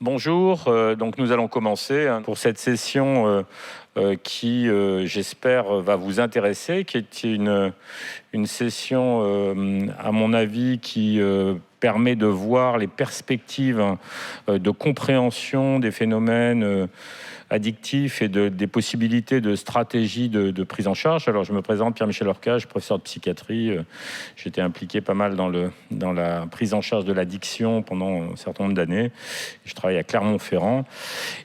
Bonjour, donc nous allons commencer pour cette session qui, j'espère, va vous intéresser, qui est une session, à mon avis, qui permet de voir les perspectives de compréhension des phénomènes addictifs et des possibilités de stratégies de prise en charge. Alors, je me présente, Pierre-Michel Orcage, professeur de psychiatrie. J'étais impliqué pas mal dans la prise en charge de l'addiction pendant un certain nombre d'années. Je travaille à Clermont-Ferrand.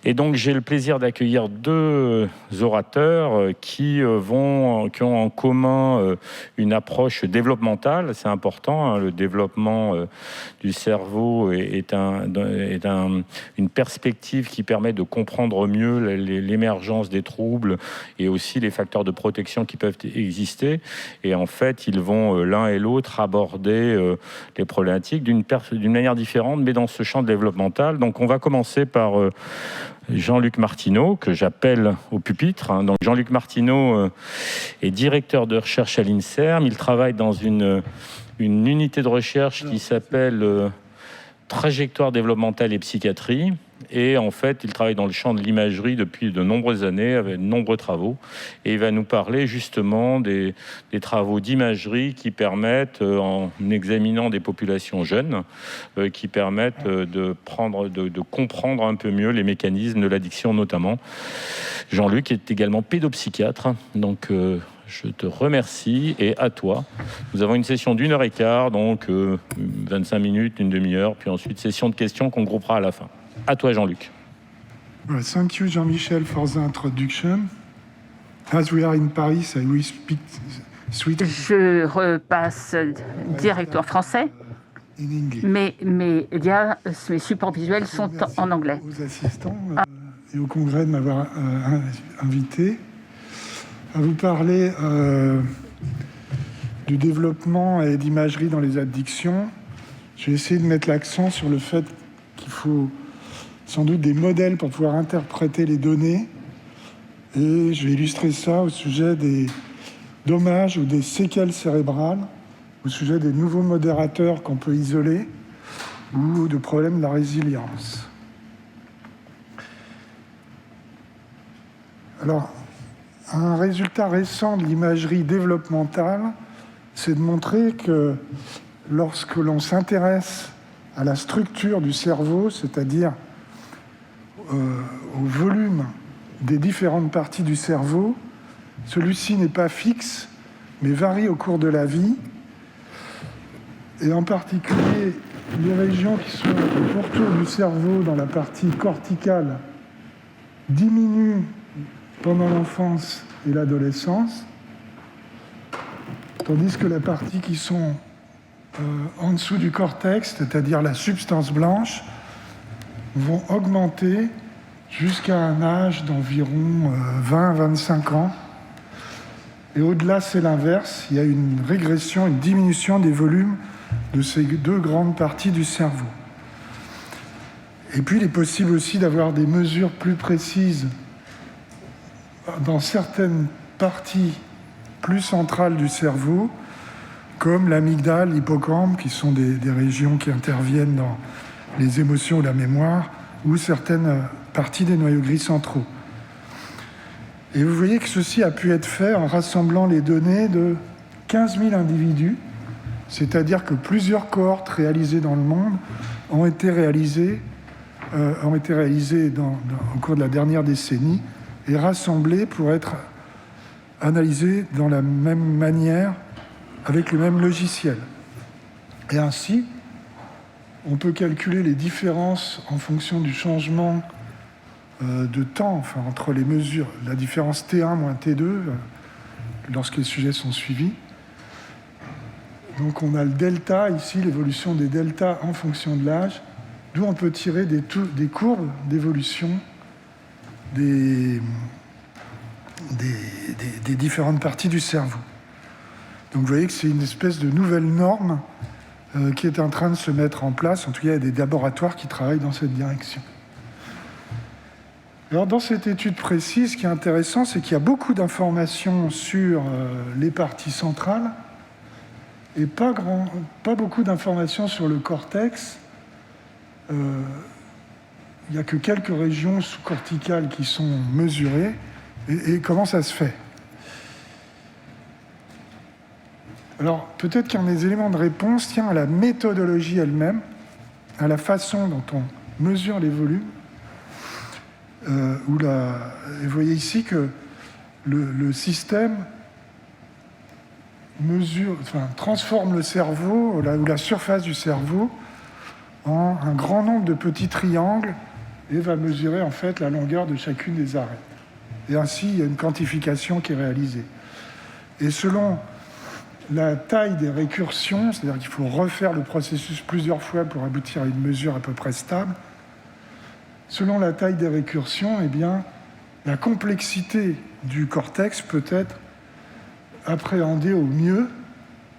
Et donc, j'ai le plaisir d'accueillir deux orateurs qui ont en commun une approche développementale. C'est important, hein, le développement du cerveau est une perspective qui permet de comprendre mieux l'émergence des troubles et aussi les facteurs de protection qui peuvent exister. Et en fait, ils vont l'un et l'autre aborder les problématiques d'une manière différente, mais dans ce champ développemental. Donc, on va commencer par Jean-Luc Martineau, que j'appelle au pupitre. Donc, Jean-Luc Martineau est directeur de recherche à l'INSERM. Il travaille dans une unité de recherche qui s'appelle Trajectoire développementale et psychiatrie. Et en fait, il travaille dans le champ de l'imagerie depuis de nombreuses années, avec de nombreux travaux. Et il va nous parler justement des travaux d'imagerie qui permettent, en examinant des populations jeunes, qui permettent de comprendre un peu mieux les mécanismes de l'addiction notamment. Jean-Luc est également pédopsychiatre, donc je te remercie et à toi. Nous avons une session d'1h15, donc 25 minutes, une demi-heure, puis ensuite session de questions qu'on groupera à la fin. À toi, Jean-Luc. Thank you, Jean-Michel, for the introduction. As we are in Paris, I will speak Swedish. Je repasse direct en français, mais mes supports visuels sont en anglais. Aux assistants et au congrès de m'avoir invité à vous parler du développement et d'imagerie dans les addictions. Je vais essayer de mettre l'accent sur le fait qu'il faut sans doute des modèles pour pouvoir interpréter les données. Et je vais illustrer ça au sujet des dommages ou des séquelles cérébrales, au sujet des nouveaux modérateurs qu'on peut isoler ou de problèmes de la résilience. Alors, un résultat récent de l'imagerie développementale, c'est de montrer que lorsque l'on s'intéresse à la structure du cerveau, c'est-à-dire au volume des différentes parties du cerveau, celui-ci n'est pas fixe, mais varie au cours de la vie. Et en particulier, les régions qui sont autour du cerveau dans la partie corticale diminuent pendant l'enfance et l'adolescence, tandis que la partie qui sont en dessous du cortex, c'est-à-dire la substance blanche, vont augmenter jusqu'à un âge d'environ 20-25 ans. Et au-delà, c'est l'inverse. Il y a une régression, une diminution des volumes de ces deux grandes parties du cerveau. Et puis, il est possible aussi d'avoir des mesures plus précises dans certaines parties plus centrales du cerveau, comme l'amygdale, l'hippocampe, qui sont des régions qui interviennent dans les émotions ou la mémoire, ou certaines parties des noyaux gris centraux. Et vous voyez que ceci a pu être fait en rassemblant les données de 15 000 individus, c'est-à-dire que plusieurs cohortes réalisées dans le monde ont été réalisées au cours de la dernière décennie et rassemblées pour être analysées dans la même manière, avec le même logiciel. Et ainsi, on peut calculer les différences en fonction du changement de temps, entre les mesures, la différence T1 moins T2, lorsque les sujets sont suivis. Donc on a le delta, ici, l'évolution des deltas en fonction de l'âge, d'où on peut tirer des courbes d'évolution des différentes parties du cerveau. Donc vous voyez que c'est une espèce de nouvelle norme qui est en train de se mettre en place. En tout cas, il y a des laboratoires qui travaillent dans cette direction. Alors, dans cette étude précise, ce qui est intéressant, c'est qu'il y a beaucoup d'informations sur les parties centrales et pas beaucoup d'informations sur le cortex. il n'y a que quelques régions sous-corticales qui sont mesurées. Et comment ça se fait? Alors, peut-être qu'un des éléments de réponse tient à la méthodologie elle-même, à la façon dont on mesure les volumes. Et vous voyez ici que le système transforme le cerveau, ou la surface du cerveau, en un grand nombre de petits triangles et va mesurer en fait la longueur de chacune des arêtes. Et ainsi, il y a une quantification qui est réalisée. Et selon la taille des récursions, c'est-à-dire qu'il faut refaire le processus plusieurs fois pour aboutir à une mesure à peu près stable, selon la taille des récursions, eh bien, la complexité du cortex peut être appréhendée au mieux.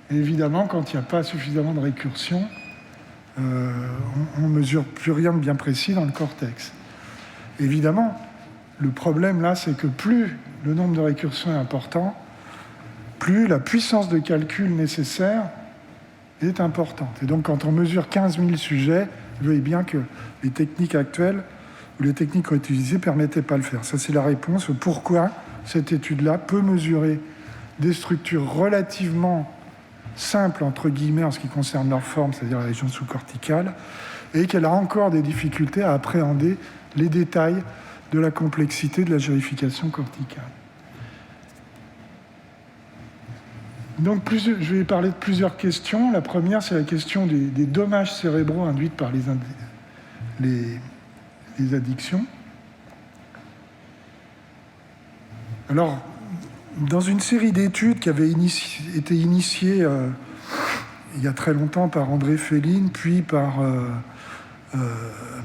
Et évidemment, quand il n'y a pas suffisamment de récursions, on ne mesure plus rien de bien précis dans le cortex. Évidemment, le problème là, c'est que plus le nombre de récursions est important, plus la puissance de calcul nécessaire est importante. Et donc, quand on mesure 15 000 sujets, vous voyez bien que les techniques actuelles ou les techniques qu'on utilisées ne permettaient pas de le faire. Ça, c'est la réponse au pourquoi cette étude-là peut mesurer des structures relativement simples, entre guillemets, en ce qui concerne leur forme, c'est-à-dire la région sous-corticale, et qu'elle a encore des difficultés à appréhender les détails de la complexité de la gérification corticale. Donc, je vais parler de plusieurs questions. La première, c'est la question des dommages cérébraux induits par les addictions. Alors, dans une série d'études qui avait été initiée il y a très longtemps par André Féline, puis par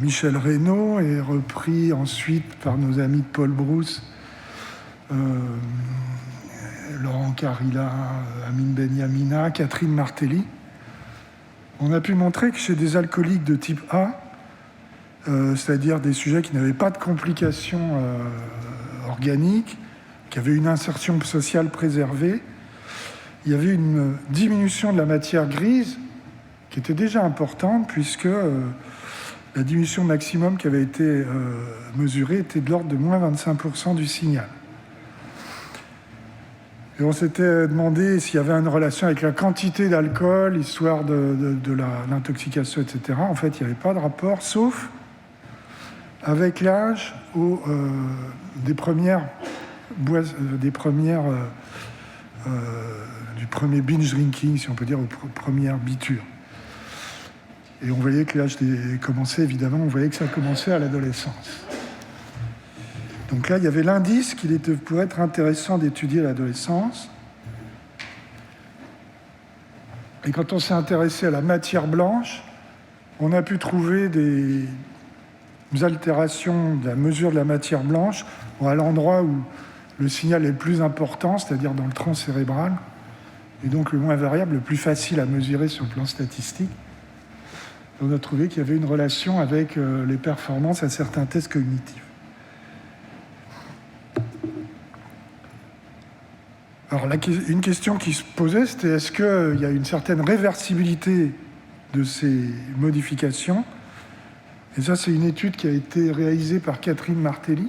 Michel Reynaud, et repris ensuite par nos amis de Paul Brousse, Laurent Carilla, Amine Benyamina, Catherine Martelly, on a pu montrer que chez des alcooliques de type A, c'est-à-dire des sujets qui n'avaient pas de complications organiques, qui avaient une insertion sociale préservée, il y avait une diminution de la matière grise qui était déjà importante, puisque la diminution maximum qui avait été mesurée était de l'ordre de moins 25% du signal. Et on s'était demandé s'il y avait une relation avec la quantité d'alcool, l'histoire de l'intoxication, etc. En fait, il n'y avait pas de rapport, sauf avec l'âge du premier binge drinking, si on peut dire, aux premières bitures. Et on voyait que l'âge commençait, évidemment, on voyait que ça commençait à l'adolescence. Donc là, il y avait l'indice qu'il pourrait être intéressant d'étudier l'adolescence. Et quand on s'est intéressé à la matière blanche, on a pu trouver des altérations de la mesure de la matière blanche à l'endroit où le signal est le plus important, c'est-à-dire dans le tronc cérébral, et donc le moins variable, le plus facile à mesurer sur le plan statistique. On a trouvé qu'il y avait une relation avec les performances à certains tests cognitifs. Alors, une question qui se posait, c'était est-ce qu'il y a une certaine réversibilité de ces modifications? Et ça, c'est une étude qui a été réalisée par Catherine Martelly,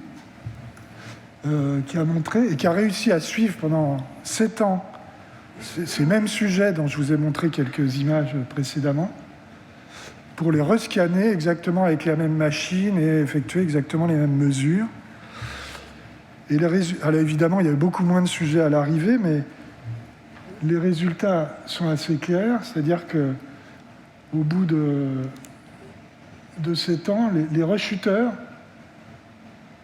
qui a montré et qui a réussi à suivre pendant 7 ans ces mêmes sujets dont je vous ai montré quelques images précédemment, pour les rescanner exactement avec la même machine et effectuer exactement les mêmes mesures. Et alors évidemment, il y avait beaucoup moins de sujets à l'arrivée, mais les résultats sont assez clairs, c'est-à-dire qu'au bout de 7 ans, les rechuteurs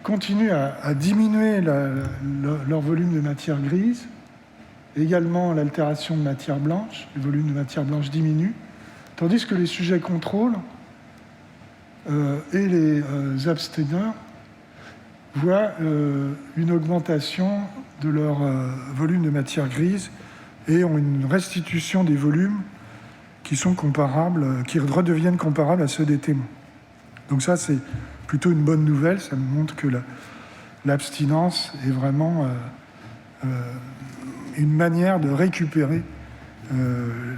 continuent à diminuer leur volume de matière grise, également l'altération de matière blanche, le volume de matière blanche diminue, tandis que les sujets contrôle et les abstineurs voient une augmentation de leur volume de matière grise et ont une restitution des volumes qui sont comparables, qui redeviennent comparables à ceux des témoins. Donc ça, c'est plutôt une bonne nouvelle. Ça nous montre que l'abstinence est vraiment une manière de récupérer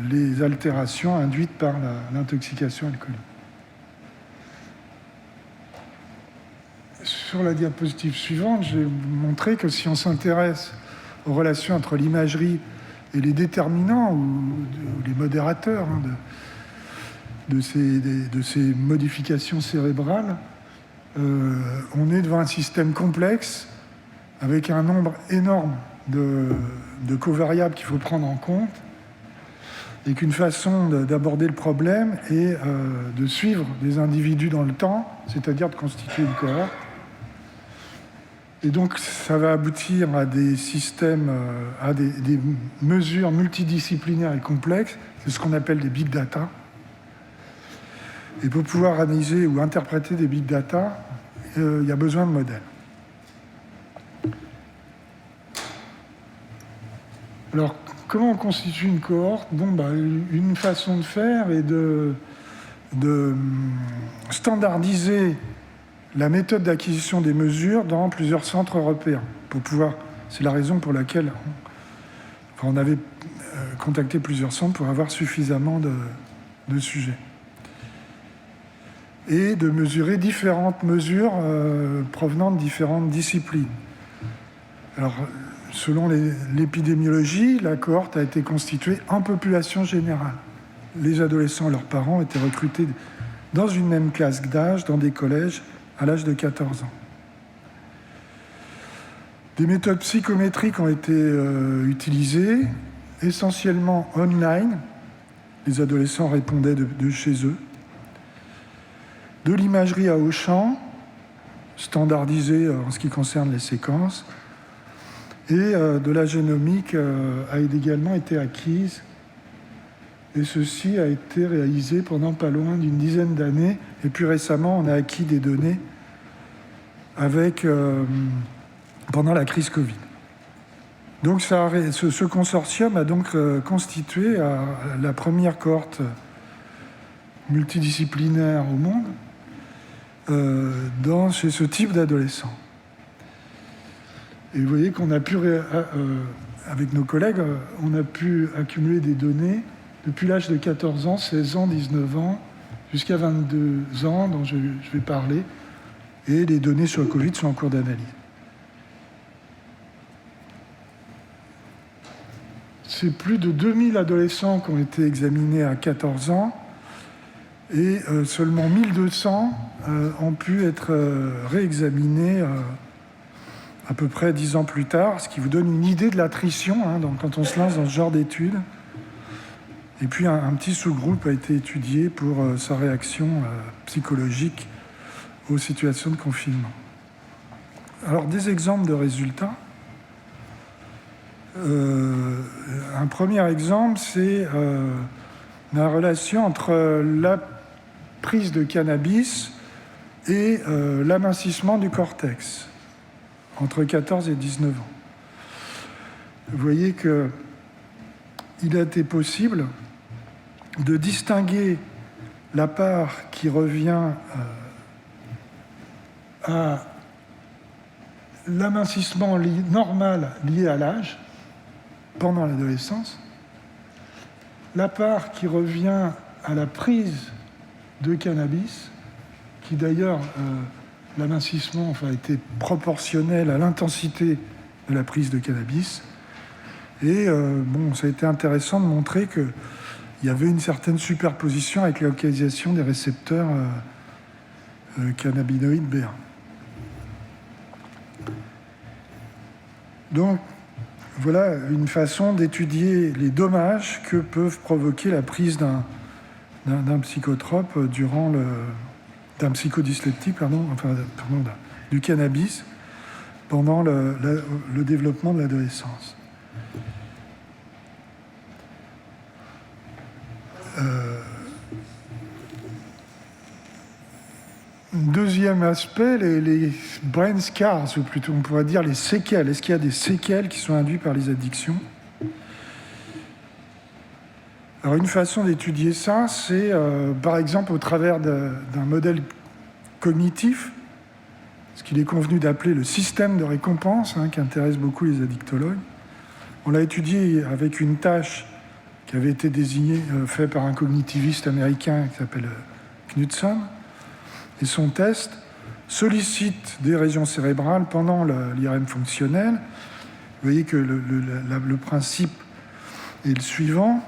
les altérations induites par l'intoxication alcoolique. sur la diapositive suivante, j'ai montré que si on s'intéresse aux relations entre l'imagerie et les déterminants ou les modérateurs de ces modifications cérébrales, on est devant un système complexe avec un nombre énorme de covariables qu'il faut prendre en compte, et qu'une façon d'aborder le problème est de suivre des individus dans le temps, c'est-à-dire de constituer une cohorte. Et donc, ça va aboutir à des systèmes, à des mesures multidisciplinaires et complexes. C'est ce qu'on appelle des big data. Et pour pouvoir analyser ou interpréter des big data, il y a besoin de modèles. Alors, comment on constitue une cohorte ? Une façon de faire est de standardiser la méthode d'acquisition des mesures dans plusieurs centres européens. C'est la raison pour laquelle on avait contacté plusieurs centres pour avoir suffisamment de sujets. Et de mesurer différentes mesures provenant de différentes disciplines. Alors, selon l'épidémiologie, la cohorte a été constituée en population générale. Les adolescents et leurs parents étaient recrutés dans une même classe d'âge, dans des collèges, à l'âge de 14 ans. Des méthodes psychométriques ont été utilisées, essentiellement online. Les adolescents répondaient de chez eux. De l'imagerie à haut champ, standardisée en ce qui concerne les séquences, et de la génomique a également été acquise. Et ceci a été réalisé pendant pas loin d'une dizaine d'années. Et plus récemment, on a acquis des données pendant la crise Covid. Donc ce consortium a donc constitué la première cohorte multidisciplinaire au monde chez ce type d'adolescents. Et vous voyez qu'on a pu, avec nos collègues, on a pu accumuler des données depuis l'âge de 14 ans, 16 ans, 19 ans, jusqu'à 22 ans, dont je vais parler, et les données sur le Covid sont en cours d'analyse. C'est plus de 2000 adolescents qui ont été examinés à 14 ans, et seulement 1200 ont pu être réexaminés à peu près 10 ans plus tard, ce qui vous donne une idée de l'attrition quand on se lance dans ce genre d'études. Et puis un petit sous-groupe a été étudié pour sa réaction psychologique aux situations de confinement. Alors, des exemples de résultats. Un premier exemple, c'est la relation entre la prise de cannabis et l'amincissement du cortex, entre 14 et 19 ans. Vous voyez qu'il a été possible de distinguer la part qui revient à l'amincissement normal lié à l'âge pendant l'adolescence, la part qui revient à la prise de cannabis, qui d'ailleurs, l'amincissement était proportionnel à l'intensité de la prise de cannabis. Et ça a été intéressant de montrer qu'il y avait une certaine superposition avec la localisation des récepteurs cannabinoïdes B1. Donc, voilà une façon d'étudier les dommages que peuvent provoquer la prise d'un psychotrope d'un psychodysleptique, du cannabis pendant le développement de l'adolescence. Deuxième aspect, les brain scars, ou plutôt on pourrait dire les séquelles. Est-ce qu'il y a des séquelles qui sont induites par les addictions ? Alors une façon d'étudier ça, c'est par exemple au travers d'un modèle cognitif, ce qu'il est convenu d'appeler le système de récompense, qui intéresse beaucoup les addictologues. On l'a étudié avec une tâche qui avait été faite par un cognitiviste américain qui s'appelle Knudson. Et son test sollicite des régions cérébrales pendant l'IRM fonctionnel. Vous voyez que le principe est le suivant.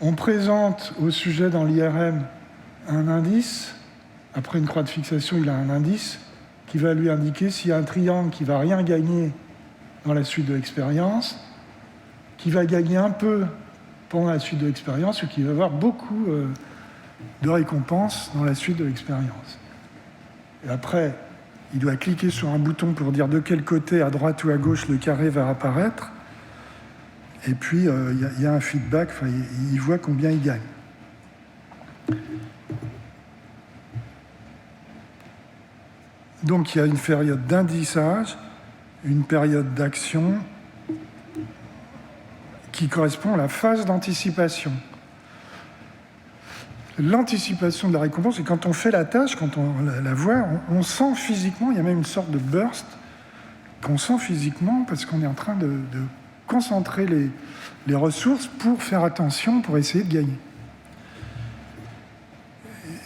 On présente au sujet dans l'IRM un indice. Après une croix de fixation, il a un indice qui va lui indiquer s'il y a un triangle qui ne va rien gagner dans la suite de l'expérience, qui va gagner un peu pendant la suite de l'expérience ou qui va avoir beaucoup de récompenses dans la suite de l'expérience. Et après, il doit cliquer sur un bouton pour dire de quel côté, à droite ou à gauche, le carré va apparaître. Et puis, il y a un feedback, il voit combien il gagne. Donc, il y a une période d'indissage, une période d'action qui correspond à la phase d'anticipation. L'anticipation de la récompense, c'est quand on fait la tâche, quand on la voit, on sent physiquement, il y a même une sorte de burst qu'on sent physiquement parce qu'on est en train de concentrer les ressources pour faire attention, pour essayer de gagner.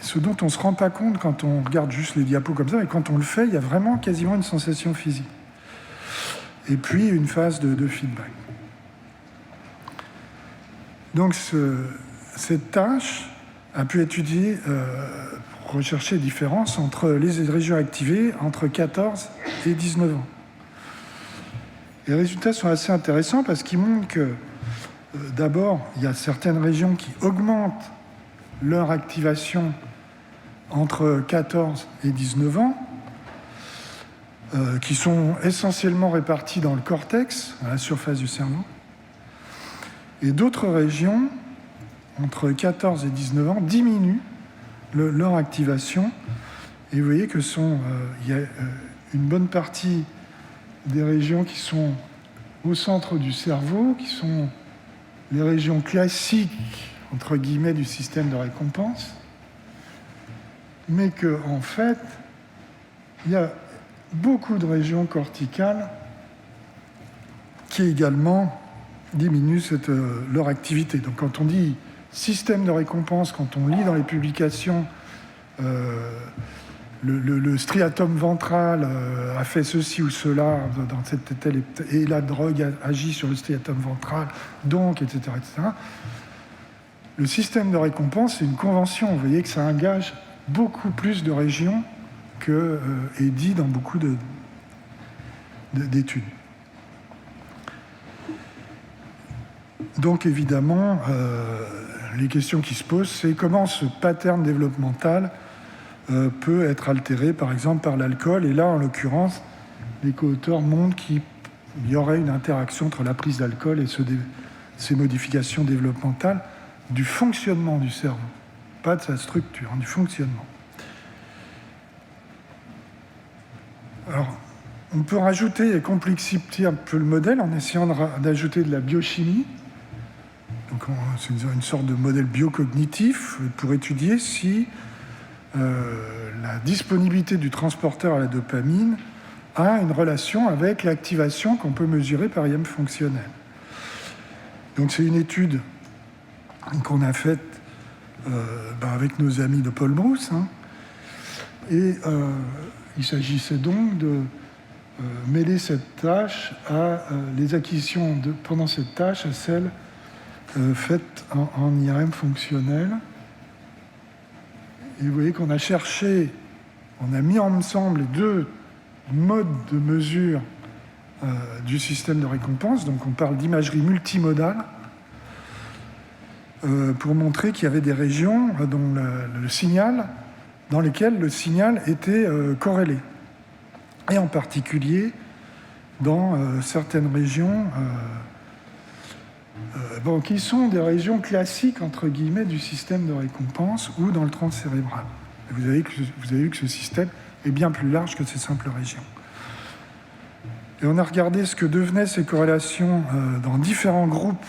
Ce dont on ne se rend pas compte quand on regarde juste les diapos comme ça, mais quand on le fait, il y a vraiment quasiment une sensation physique. Et puis une phase de feedback. Donc cette tâche a pu étudier, pour rechercher les différences entre les régions activées entre 14 et 19 ans. Les résultats sont assez intéressants parce qu'ils montrent que, d'abord, il y a certaines régions qui augmentent leur activation entre 14 et 19 ans, qui sont essentiellement réparties dans le cortex, à la surface du cerveau, et d'autres régions, entre 14 et 19 ans, diminuent leur activation. Et vous voyez que il y a une bonne partie des régions qui sont au centre du cerveau, qui sont les régions classiques, entre guillemets, du système de récompense, mais qu'en fait, il y a beaucoup de régions corticales qui également diminuent leur activité. Donc quand on dit système de récompense, quand on lit dans les publications le striatum ventral a fait ceci ou cela dans et la drogue agit sur le striatum ventral, donc, etc., etc. Le système de récompense, c'est une convention. Vous voyez que ça engage beaucoup plus de régions que est dit dans beaucoup d'études. Donc évidemment, les questions qui se posent, c'est comment ce pattern développemental peut être altéré, par exemple, par l'alcool. Et là, en l'occurrence, les co-auteurs montrent qu'il y aurait une interaction entre la prise d'alcool et ces modifications développementales du fonctionnement du cerveau, pas de sa structure, du fonctionnement. Alors, on peut rajouter et complexifier un peu le modèle en essayant d'ajouter de la biochimie. Donc, c'est une sorte de modèle biocognitif pour étudier si la disponibilité du transporteur à la dopamine a une relation avec l'activation qu'on peut mesurer par IM fonctionnel. Donc, c'est une étude qu'on a faite avec nos amis de Paul Brousse. Et il s'agissait donc de mêler cette tâche à les acquisitions pendant cette tâche à celles faites en IRM fonctionnel. Et vous voyez qu'on a cherché, on a mis ensemble les deux modes de mesure du système de récompense. Donc on parle d'imagerie multimodale pour montrer qu'il y avait des régions dans lesquelles le signal était corrélé. Et en particulier dans certaines régions qui sont des régions classiques, entre guillemets, du système de récompense ou dans le tronc cérébral. Et vous avez vu que ce système est bien plus large que ces simples régions. Et on a regardé ce que devenaient ces corrélations dans différents groupes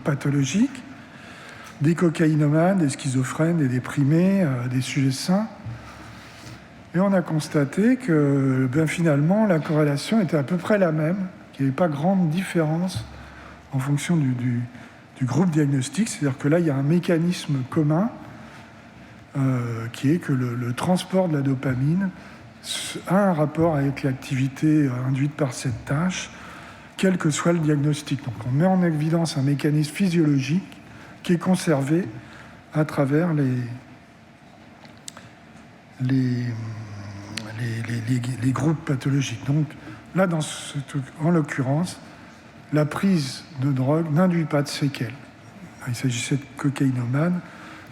pathologiques, des cocaïnomanes, des schizophrènes, des déprimés, des sujets sains. Et on a constaté que finalement, la corrélation était à peu près la même, qu'il n'y avait pas grande différence en fonction du groupe diagnostique. C'est-à-dire que là, il y a un mécanisme commun qui est que le transport de la dopamine a un rapport avec l'activité induite par cette tâche, quel que soit le diagnostic. Donc on met en évidence un mécanisme physiologique qui est conservé à travers les groupes pathologiques. Donc là, en l'occurrence, la prise de drogue n'induit pas de séquelles. Il s'agissait de cocaïnomanes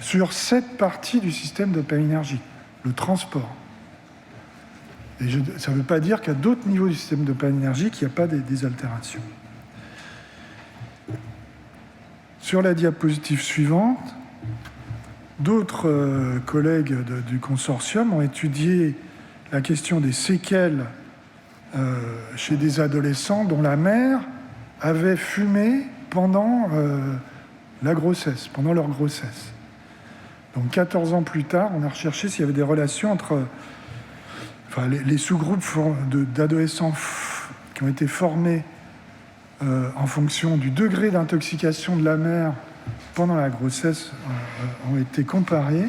sur cette partie du système dopaminergique, le transport. Et ça ne veut pas dire qu'à d'autres niveaux du système dopaminergique, il n'y a pas des altérations. Sur la diapositive suivante, d'autres collègues du consortium ont étudié la question des séquelles chez des adolescents dont la mère avait fumé pendant la grossesse, pendant leur grossesse. Donc 14 ans plus tard, on a recherché s'il y avait des relations entre les sous-groupes d'adolescents qui ont été formés en fonction du degré d'intoxication de la mère pendant la grossesse ont été comparés.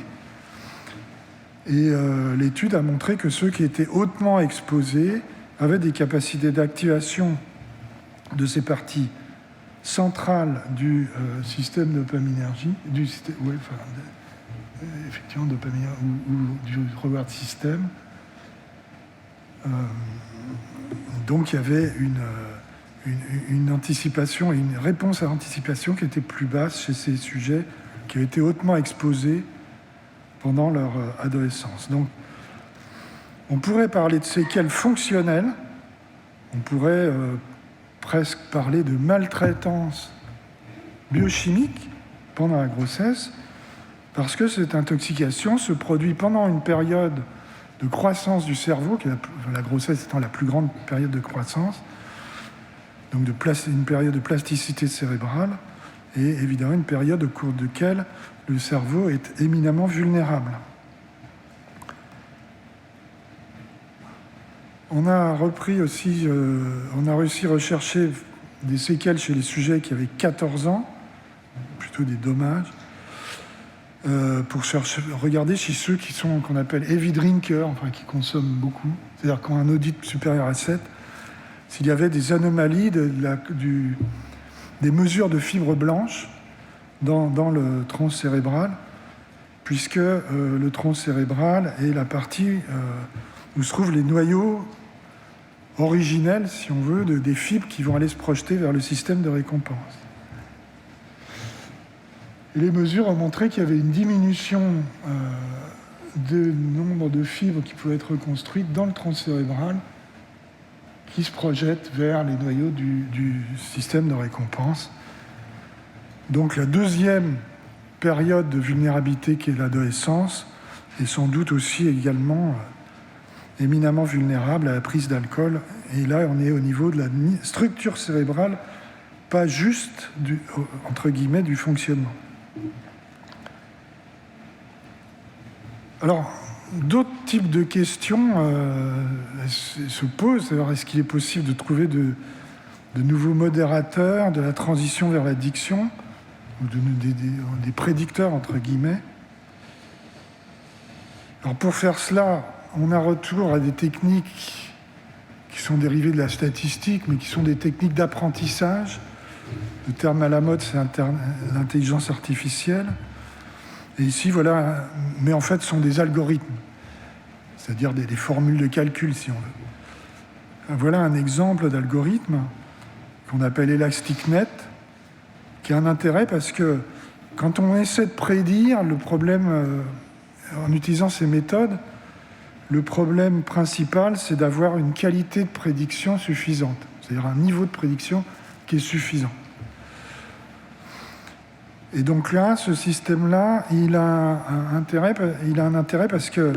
Et l'étude a montré que ceux qui étaient hautement exposés avaient des capacités d'activation de ces parties centrales du système dopaminergique, effectivement dopamine ou du reward system. Donc il y avait une anticipation et une réponse à l'anticipation qui était plus basse chez ces sujets qui avaient été hautement exposés pendant leur adolescence. Donc on pourrait parler de séquelles fonctionnelles, on pourrait presque parler de maltraitance biochimique pendant la grossesse, parce que cette intoxication se produit pendant une période de croissance du cerveau, la grossesse étant la plus grande période de croissance, donc une période de plasticité cérébrale, et évidemment une période au cours de laquelle le cerveau est éminemment vulnérable. On a réussi à rechercher des séquelles chez les sujets qui avaient 14 ans, plutôt des dommages, pour regarder chez ceux qu'on appelle heavy drinkers, qui consomment beaucoup, c'est-à-dire qui ont un audit supérieur à 7, s'il y avait des anomalies des mesures de fibres blanches dans le tronc cérébral, puisque le tronc cérébral est la partie où se trouvent les noyaux originels, si on veut, des fibres qui vont aller se projeter vers le système de récompense. Et les mesures ont montré qu'il y avait une diminution du nombre de fibres qui pouvaient être reconstruites dans le tronc cérébral qui se projettent vers les noyaux du système de récompense. Donc la deuxième période de vulnérabilité qui est l'adolescence est sans doute aussi également éminemment vulnérable à la prise d'alcool. Et là, on est au niveau de la structure cérébrale, pas juste, entre guillemets, du fonctionnement. Alors, d'autres types de questions se posent. Alors, est-ce qu'il est possible de trouver de nouveaux modérateurs de la transition vers l'addiction, ou des prédicteurs, entre guillemets? Alors, pour faire cela, on a retour à des techniques qui sont dérivées de la statistique, mais qui sont des techniques d'apprentissage. Le terme à la mode, c'est l'intelligence artificielle. Et ici, voilà, mais en fait, ce sont des algorithmes, c'est-à-dire des formules de calcul, si on veut. Voilà un exemple d'algorithme qu'on appelle ElasticNet, qui a un intérêt parce que quand on essaie de prédire le problème en utilisant ces méthodes, le problème principal, c'est d'avoir une qualité de prédiction suffisante, c'est-à-dire un niveau de prédiction qui est suffisant. Et donc là, ce système-là, il a un intérêt parce que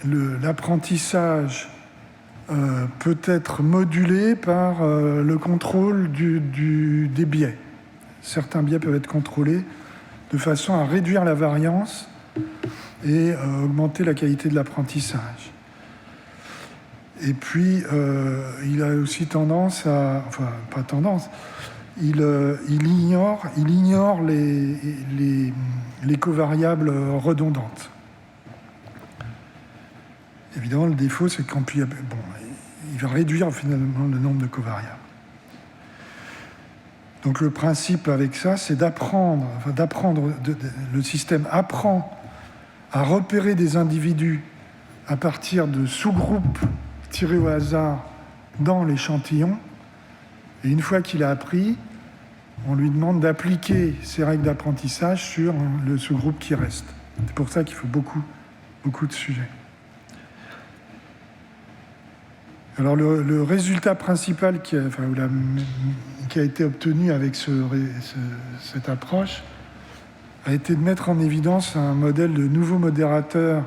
l'apprentissage peut être modulé par le contrôle des biais. Certains biais peuvent être contrôlés de façon à réduire la variance et augmenter la qualité de l'apprentissage. Et puis, il a aussi tendance à... Enfin, pas tendance... il ignore les covariables redondantes. Évidemment, le défaut, c'est qu'il va réduire finalement le nombre de covariables. Donc le principe avec ça, c'est le système apprend à repérer des individus à partir de sous-groupes tirés au hasard dans l'échantillon. Et une fois qu'il a appris, on lui demande d'appliquer ces règles d'apprentissage sur le sous-groupe qui reste. C'est pour ça qu'il faut beaucoup de sujets. Alors le résultat principal qui a été obtenu avec cette approche a été de mettre en évidence un modèle de nouveau modérateur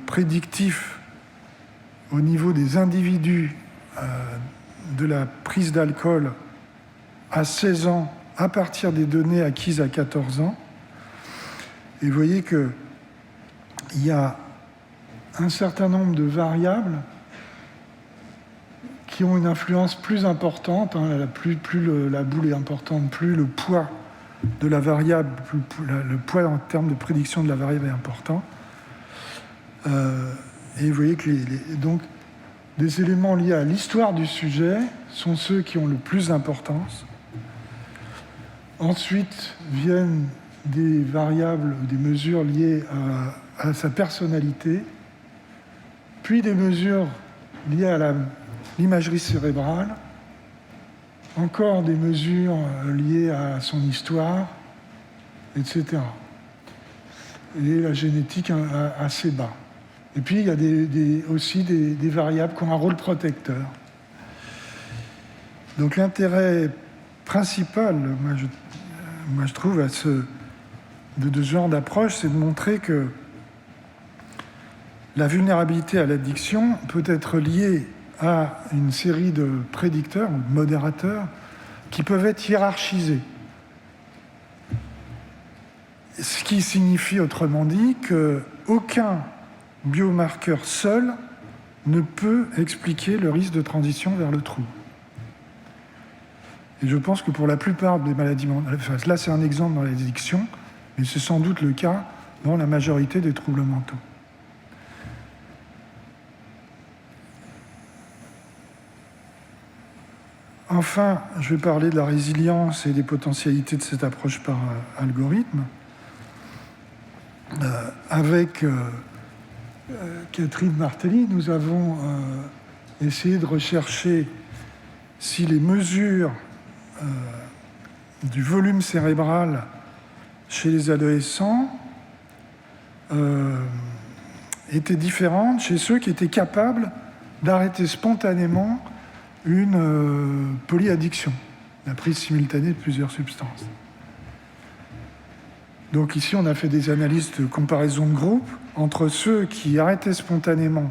prédictif au niveau des individus de la prise d'alcool à 16 ans à partir des données acquises à 14 ans. Et vous voyez qu'il y a un certain nombre de variables qui ont une influence plus importante. Plus la boule est importante, plus le poids de la variable, le poids en termes de prédiction de la variable est important. Et vous voyez que donc, des éléments liés à l'histoire du sujet sont ceux qui ont le plus d'importance. Ensuite viennent des variables, des mesures liées à sa personnalité, puis des mesures liées à l'imagerie cérébrale, encore des mesures liées à son histoire, etc. Et la génétique assez bas. Et puis, il y a aussi des variables qui ont un rôle protecteur. Donc, l'intérêt principal, moi, je trouve, de ce genre d'approche, c'est de montrer que la vulnérabilité à l'addiction peut être liée à une série de prédicteurs ou de modérateurs qui peuvent être hiérarchisés. Ce qui signifie, autrement dit, qu'aucun biomarqueur seul ne peut expliquer le risque de transition vers le trouble. Et je pense que pour la plupart des maladies mentales, là c'est un exemple dans l'addiction, mais c'est sans doute le cas dans la majorité des troubles mentaux. Enfin, je vais parler de la résilience et des potentialités de cette approche par algorithme. Avec Catherine Martelly, nous avons essayé de rechercher si les mesures du volume cérébral chez les adolescents étaient différentes chez ceux qui étaient capables d'arrêter spontanément une polyaddiction, la prise simultanée de plusieurs substances. Donc ici, on a fait des analyses de comparaison de groupe entre ceux qui arrêtaient spontanément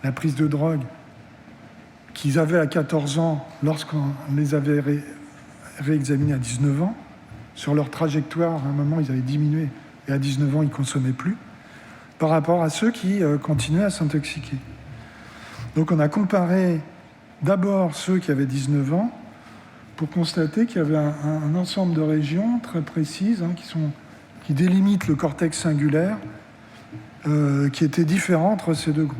la prise de drogue qu'ils avaient à 14 ans lorsqu'on les avait réexaminés à 19 ans. Sur leur trajectoire, à un moment, ils avaient diminué et à 19 ans, ils ne consommaient plus, par rapport à ceux qui continuaient à s'intoxiquer. Donc on a comparé d'abord ceux qui avaient 19 ans pour constater qu'il y avait un ensemble de régions très précises qui délimitent le cortex singulaire qui étaient différents entre ces deux groupes.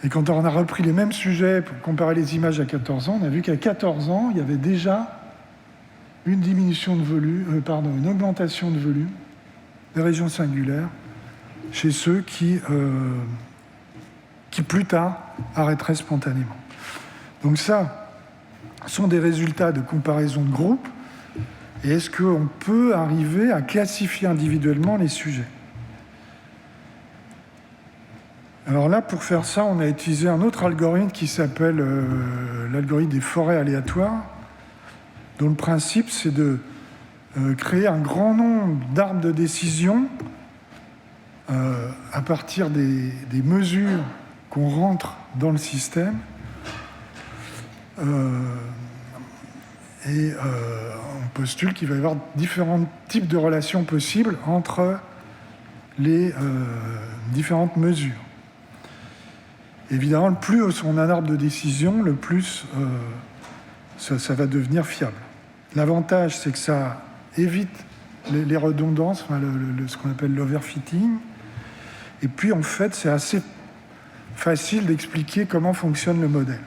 Et quand on a repris les mêmes sujets pour comparer les images à 14 ans, on a vu qu'à 14 ans, il y avait déjà une diminution de volume, une augmentation de volume des régions singulaires chez ceux qui plus tard arrêteraient spontanément. Donc ça, sont des résultats de comparaison de groupe. Et est-ce qu'on peut arriver à classifier individuellement les sujets ? Alors là, pour faire ça, on a utilisé un autre algorithme qui s'appelle l'algorithme des forêts aléatoires, dont le principe, c'est de créer un grand nombre d'arbres de décision à partir des mesures qu'on rentre dans le système. Et on postule qu'il va y avoir différents types de relations possibles entre les différentes mesures. Évidemment, le plus on a un arbre de décision, le plus ça va devenir fiable. L'avantage, c'est que ça évite les redondances, enfin, ce qu'on appelle l'overfitting. Et puis, en fait, c'est assez facile d'expliquer comment fonctionne le modèle.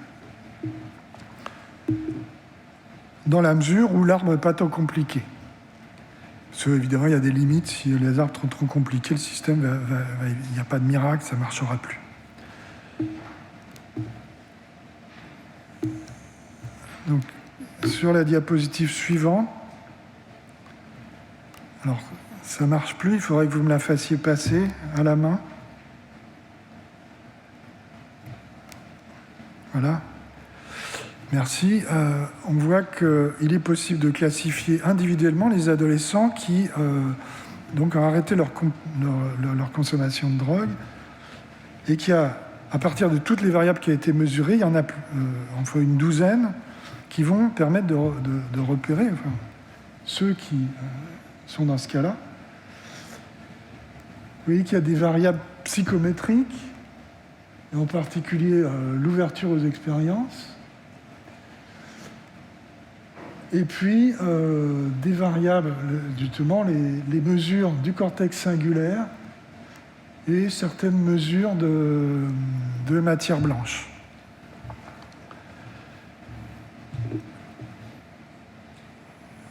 Dans la mesure où l'arbre n'est pas trop compliqué. Parce qu'évidemment, il y a des limites. Si les arbres sont trop compliqués, le système, il n'y a pas de miracle, ça ne marchera plus. Donc, sur la diapositive suivante, alors, ça ne marche plus, il faudrait que vous me la fassiez passer à la main. Voilà. Merci. On voit qu'il est possible de classifier individuellement les adolescents qui donc ont arrêté leur consommation de drogue et qui, à partir de toutes les variables qui ont été mesurées, il y en a enfin une douzaine qui vont permettre de repérer ceux qui sont dans ce cas-là. Vous voyez qu'il y a des variables psychométriques, et en particulier l'ouverture aux expériences. Et puis, des variables, justement, les mesures du cortex singulaire et certaines mesures de matière blanche.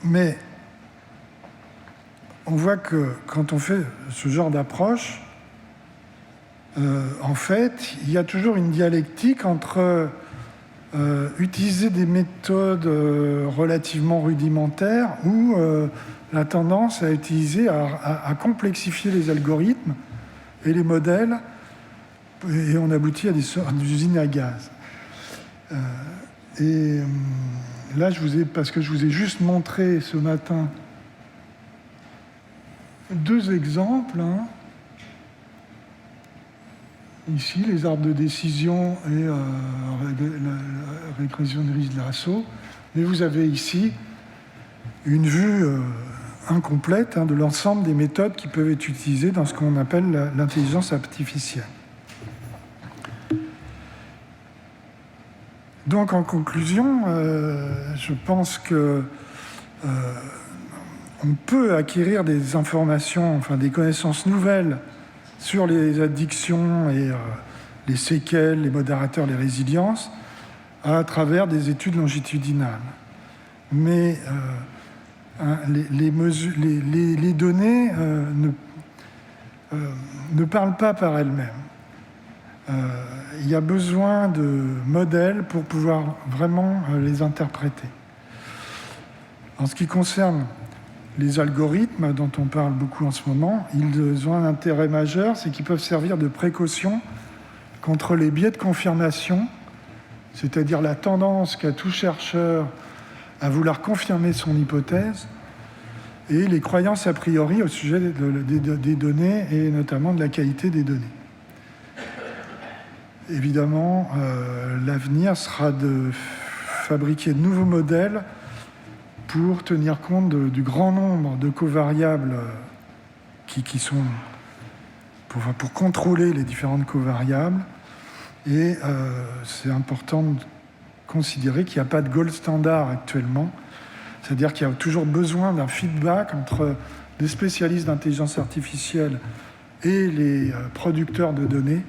Mais on voit que quand on fait ce genre d'approche, en fait, il y a toujours une dialectique entre utiliser des méthodes relativement rudimentaires ou la tendance à utiliser, à complexifier les algorithmes et les modèles, et on aboutit à des sortes d'usines à gaz. Là, parce que je vous ai juste montré ce matin deux exemples. Ici, les arbres de décision et la régression de risque de l'assaut. Mais vous avez ici une vue incomplète de l'ensemble des méthodes qui peuvent être utilisées dans ce qu'on appelle l'intelligence artificielle. Donc, en conclusion, je pense que on peut acquérir des informations, enfin des connaissances nouvelles sur les addictions et les séquelles, les modérateurs, les résiliences, à travers des études longitudinales. Mais les données ne parlent pas par elles-mêmes. Il y a besoin de modèles pour pouvoir vraiment les interpréter. En ce qui concerne les algorithmes dont on parle beaucoup en ce moment, ils ont un intérêt majeur, c'est qu'ils peuvent servir de précaution contre les biais de confirmation, c'est-à-dire la tendance qu'a tout chercheur à vouloir confirmer son hypothèse, et les croyances a priori au sujet des données, et notamment de la qualité des données. Évidemment, l'avenir sera de fabriquer de nouveaux modèles pour tenir compte du grand nombre de covariables qui sont pour contrôler les différentes covariables. Et c'est important de considérer qu'il n'y a pas de gold standard actuellement. C'est-à-dire qu'il y a toujours besoin d'un feedback entre les spécialistes d'intelligence artificielle et les producteurs de données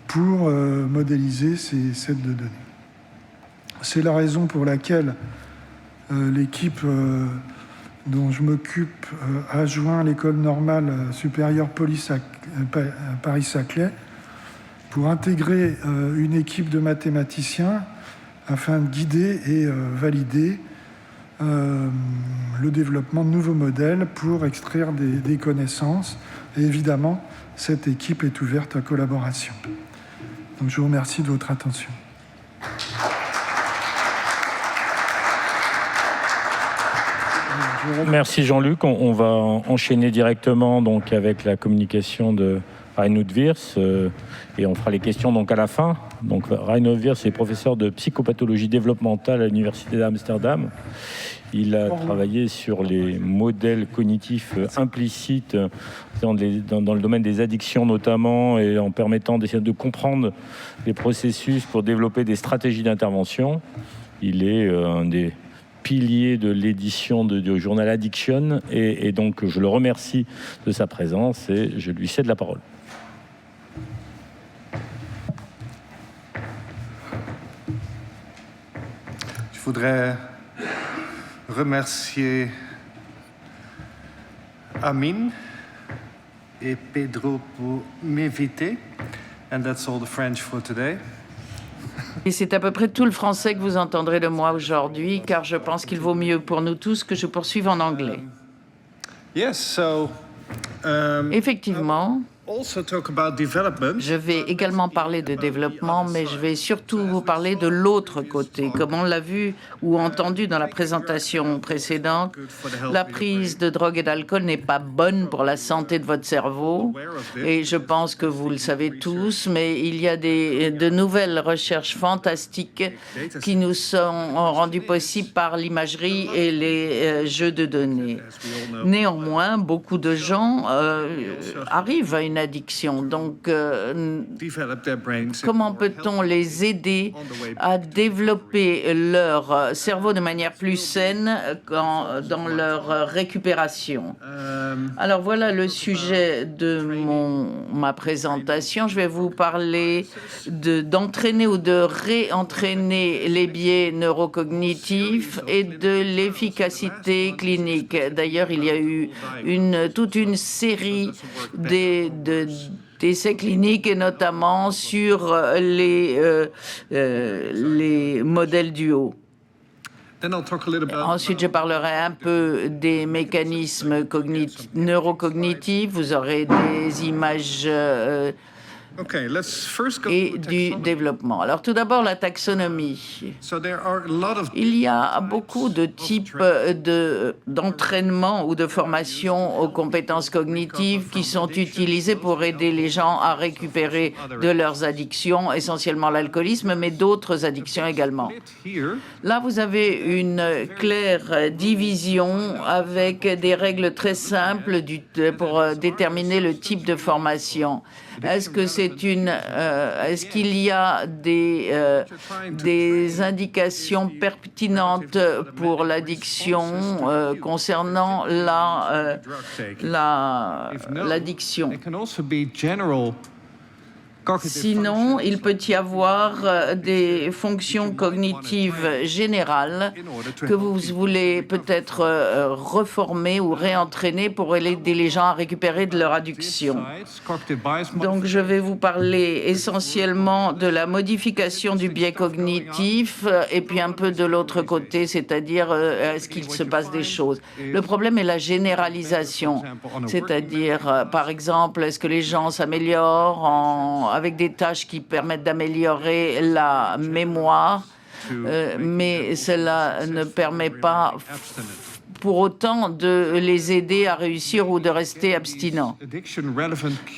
pour modéliser ces sets de données. C'est la raison pour laquelle l'équipe dont je m'occupe a joint l'École normale supérieure Paris-Saclay pour intégrer une équipe de mathématiciens afin de guider et valider le développement de nouveaux modèles pour extraire des connaissances. Et évidemment, cette équipe est ouverte à collaboration. Donc je vous remercie de votre attention. Merci Jean-Luc. On va enchaîner directement donc, avec la communication de Reinout Wiers et on fera les questions donc, à la fin. Donc, Reinout Wiers est professeur de psychopathologie développementale à l'Université d'Amsterdam. Il a travaillé sur les modèles cognitifs implicites dans le domaine des addictions notamment et en permettant d'essayer de comprendre les processus pour développer des stratégies d'intervention. Il est un des piliers de l'édition du journal Addiction et donc je le remercie de sa présence et je lui cède la parole. Je voudrais remercier Amine et Pedro pour m'inviter. And that's all the French for today. Et c'est à peu près tout le français que vous entendrez de moi aujourd'hui, car je pense qu'il vaut mieux pour nous tous que je poursuive en anglais. Effectivement, je vais également parler de développement, mais je vais surtout vous parler de l'autre côté. Comme on l'a vu ou entendu dans la présentation précédente, la prise de drogue et d'alcool n'est pas bonne pour la santé de votre cerveau. Et je pense que vous le savez tous, mais il y a de nouvelles recherches fantastiques qui nous sont rendues possibles par l'imagerie et les jeux de données. Néanmoins, beaucoup de gens arrivent à une addiction. Donc, comment peut-on les aider à développer leur cerveau de manière plus saine dans leur récupération? Alors, voilà le sujet de ma présentation. Je vais vous parler d'entraîner ou de réentraîner les biais neurocognitifs et de l'efficacité clinique. D'ailleurs, il y a eu toute une série d'essais cliniques et notamment sur les modèles du haut. Ensuite, je parlerai un peu des mécanismes neurocognitifs. Vous aurez des images et du développement. Alors tout d'abord, la taxonomie. Il y a beaucoup de types d'entraînement ou de formation aux compétences cognitives qui sont utilisés pour aider les gens à récupérer de leurs addictions, essentiellement l'alcoolisme, mais d'autres addictions également. Là, vous avez une claire division avec des règles très simples pour déterminer le type de formation. Est-ce qu'il y a des indications pertinentes pour l'addiction concernant l'addiction? Sinon, il peut y avoir des fonctions cognitives générales que vous voulez peut-être reformer ou réentraîner pour aider les gens à récupérer de leur addiction. Donc, je vais vous parler essentiellement de la modification du biais cognitif et puis un peu de l'autre côté, c'est-à-dire est-ce qu'il se passe des choses. Le problème est la généralisation, c'est-à-dire, par exemple, est-ce que les gens s'améliorent avec des tâches qui permettent d'améliorer la mémoire, mais cela ne permet pas pour autant de les aider à réussir ou de rester abstinents.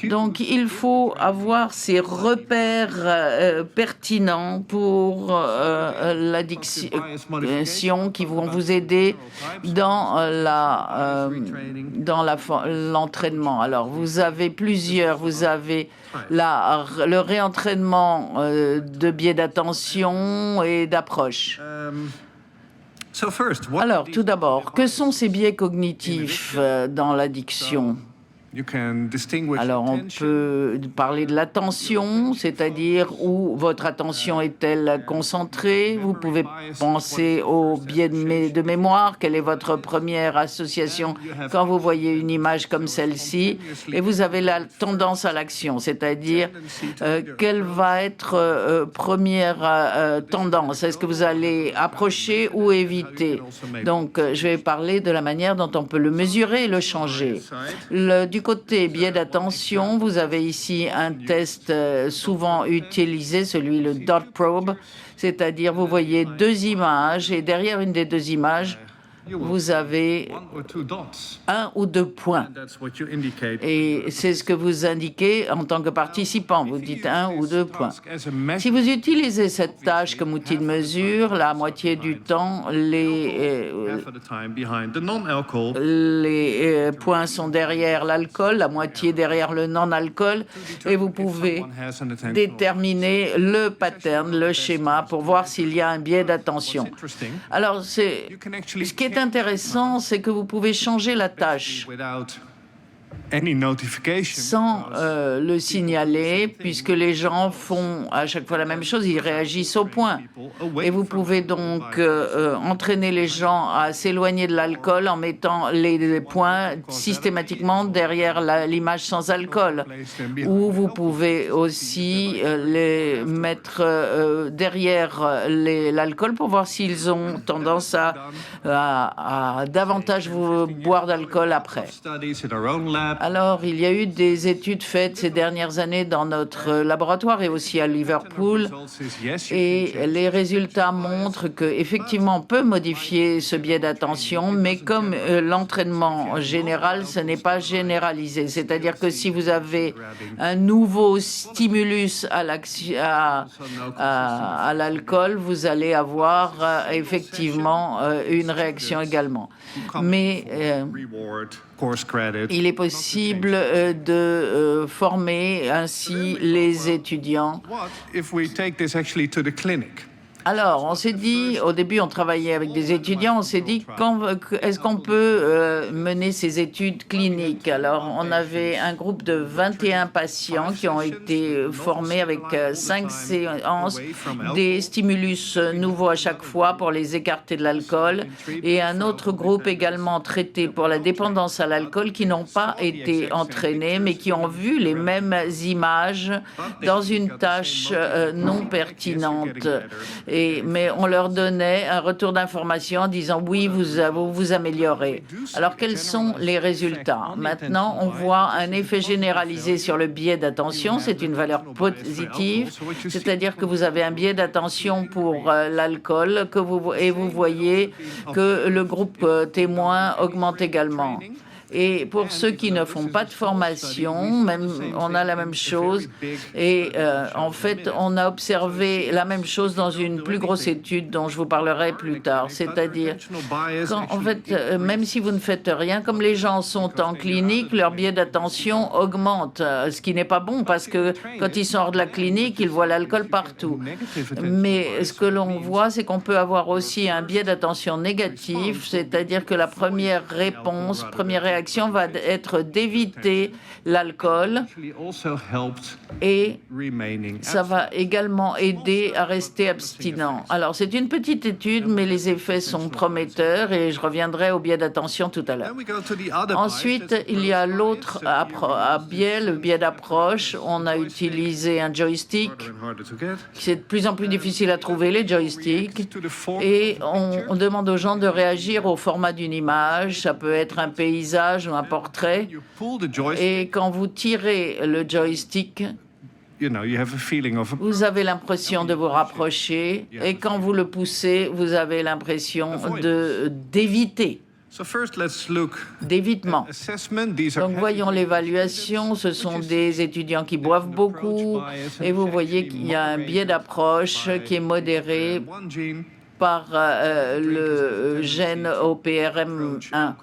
Donc, il faut avoir ces repères pertinents pour l'addiction qui vont vous aider dans l'entraînement. Alors, vous avez le réentraînement de biais d'attention et d'approche. Alors, tout d'abord, que sont ces biais cognitifs dans l'addiction? Alors, on peut parler de l'attention, c'est-à-dire où votre attention est-elle concentrée. Vous pouvez penser au biais de mémoire. Quelle est votre première association quand vous voyez une image comme celle-ci? Et vous avez la tendance à l'action, c'est-à-dire quelle va être première tendance? Est-ce que vous allez approcher ou éviter? Donc, je vais parler de la manière dont on peut le mesurer et le changer. Du côté biais d'attention, vous avez ici un test souvent utilisé, le dot probe, c'est-à-dire vous voyez deux images et derrière une des deux images, vous avez one or two dots. 1 ou 2 points. And that's what you indicate. Et c'est ce que vous indiquez en tant que participant. Vous dites 1 ou 2 points. Si vous utilisez cette tâche comme outil de mesure, la moitié du temps, les points sont derrière l'alcool, la moitié derrière le non-alcool, et vous pouvez déterminer le pattern, le schéma, pour voir s'il y a un biais d'attention. Alors, ce qui est intéressant, c'est que vous pouvez changer la tâche sans le signaler, puisque les gens font à chaque fois la même chose, ils réagissent au point. Et vous pouvez donc entraîner les gens à s'éloigner de l'alcool en mettant les points systématiquement derrière l'image sans alcool. Ou vous pouvez aussi les mettre derrière l'alcool pour voir s'ils ont tendance à davantage boire d'alcool après. Alors, il y a eu des études faites ces dernières années dans notre laboratoire et aussi à Liverpool. Et les résultats montrent qu'effectivement, on peut modifier ce biais d'attention, mais comme l'entraînement général, ce n'est pas généralisé. C'est-à-dire que si vous avez un nouveau stimulus à l'alcool, vous allez avoir effectivement une réaction également. Mais il est possible de former ainsi les étudiants. Alors, on s'est dit, au début, on travaillait avec des étudiants, on s'est dit, est-ce qu'on peut mener ces études cliniques? Alors, on avait un groupe de 21 patients qui ont été formés avec 5 séances, des stimulus nouveaux à chaque fois pour les écarter de l'alcool, et un autre groupe également traité pour la dépendance à l'alcool qui n'ont pas été entraînés, mais qui ont vu les mêmes images dans une tâche non pertinente. Mais on leur donnait un retour d'information en disant oui, vous améliorez. Alors quels sont les résultats? Maintenant, on voit un effet généralisé sur le biais d'attention. C'est une valeur positive, c'est-à-dire que vous avez un biais d'attention pour l'alcool et vous voyez que le groupe témoin augmente également. Et pour ceux qui ne font pas de formation, on a la même chose. Et en fait, on a observé la même chose dans une plus grosse étude dont je vous parlerai plus tard. C'est-à-dire, en fait, même si vous ne faites rien, comme les gens sont en clinique, leur biais d'attention augmente, ce qui n'est pas bon parce que quand ils sont hors de la clinique, ils voient l'alcool partout. Mais ce que l'on voit, c'est qu'on peut avoir aussi un biais d'attention négatif, c'est-à-dire que la première réaction va être d'éviter l'alcool et ça va également aider à rester abstinent. Alors, c'est une petite étude, mais les effets sont prometteurs et je reviendrai au biais d'attention tout à l'heure. Ensuite, il y a l'autre biais, le biais d'approche. On a utilisé un joystick. C'est de plus en plus difficile à trouver, les joysticks. Et on demande aux gens de réagir au format d'une image. Ça peut être un paysage ou un portrait, et quand vous tirez le joystick, vous avez l'impression de vous rapprocher, et quand vous le poussez, vous avez l'impression d'éviter. D'évitement. Donc voyons l'évaluation, ce sont des étudiants qui boivent beaucoup, et vous voyez qu'il y a un biais d'approche qui est modéré par le gène OPRM1.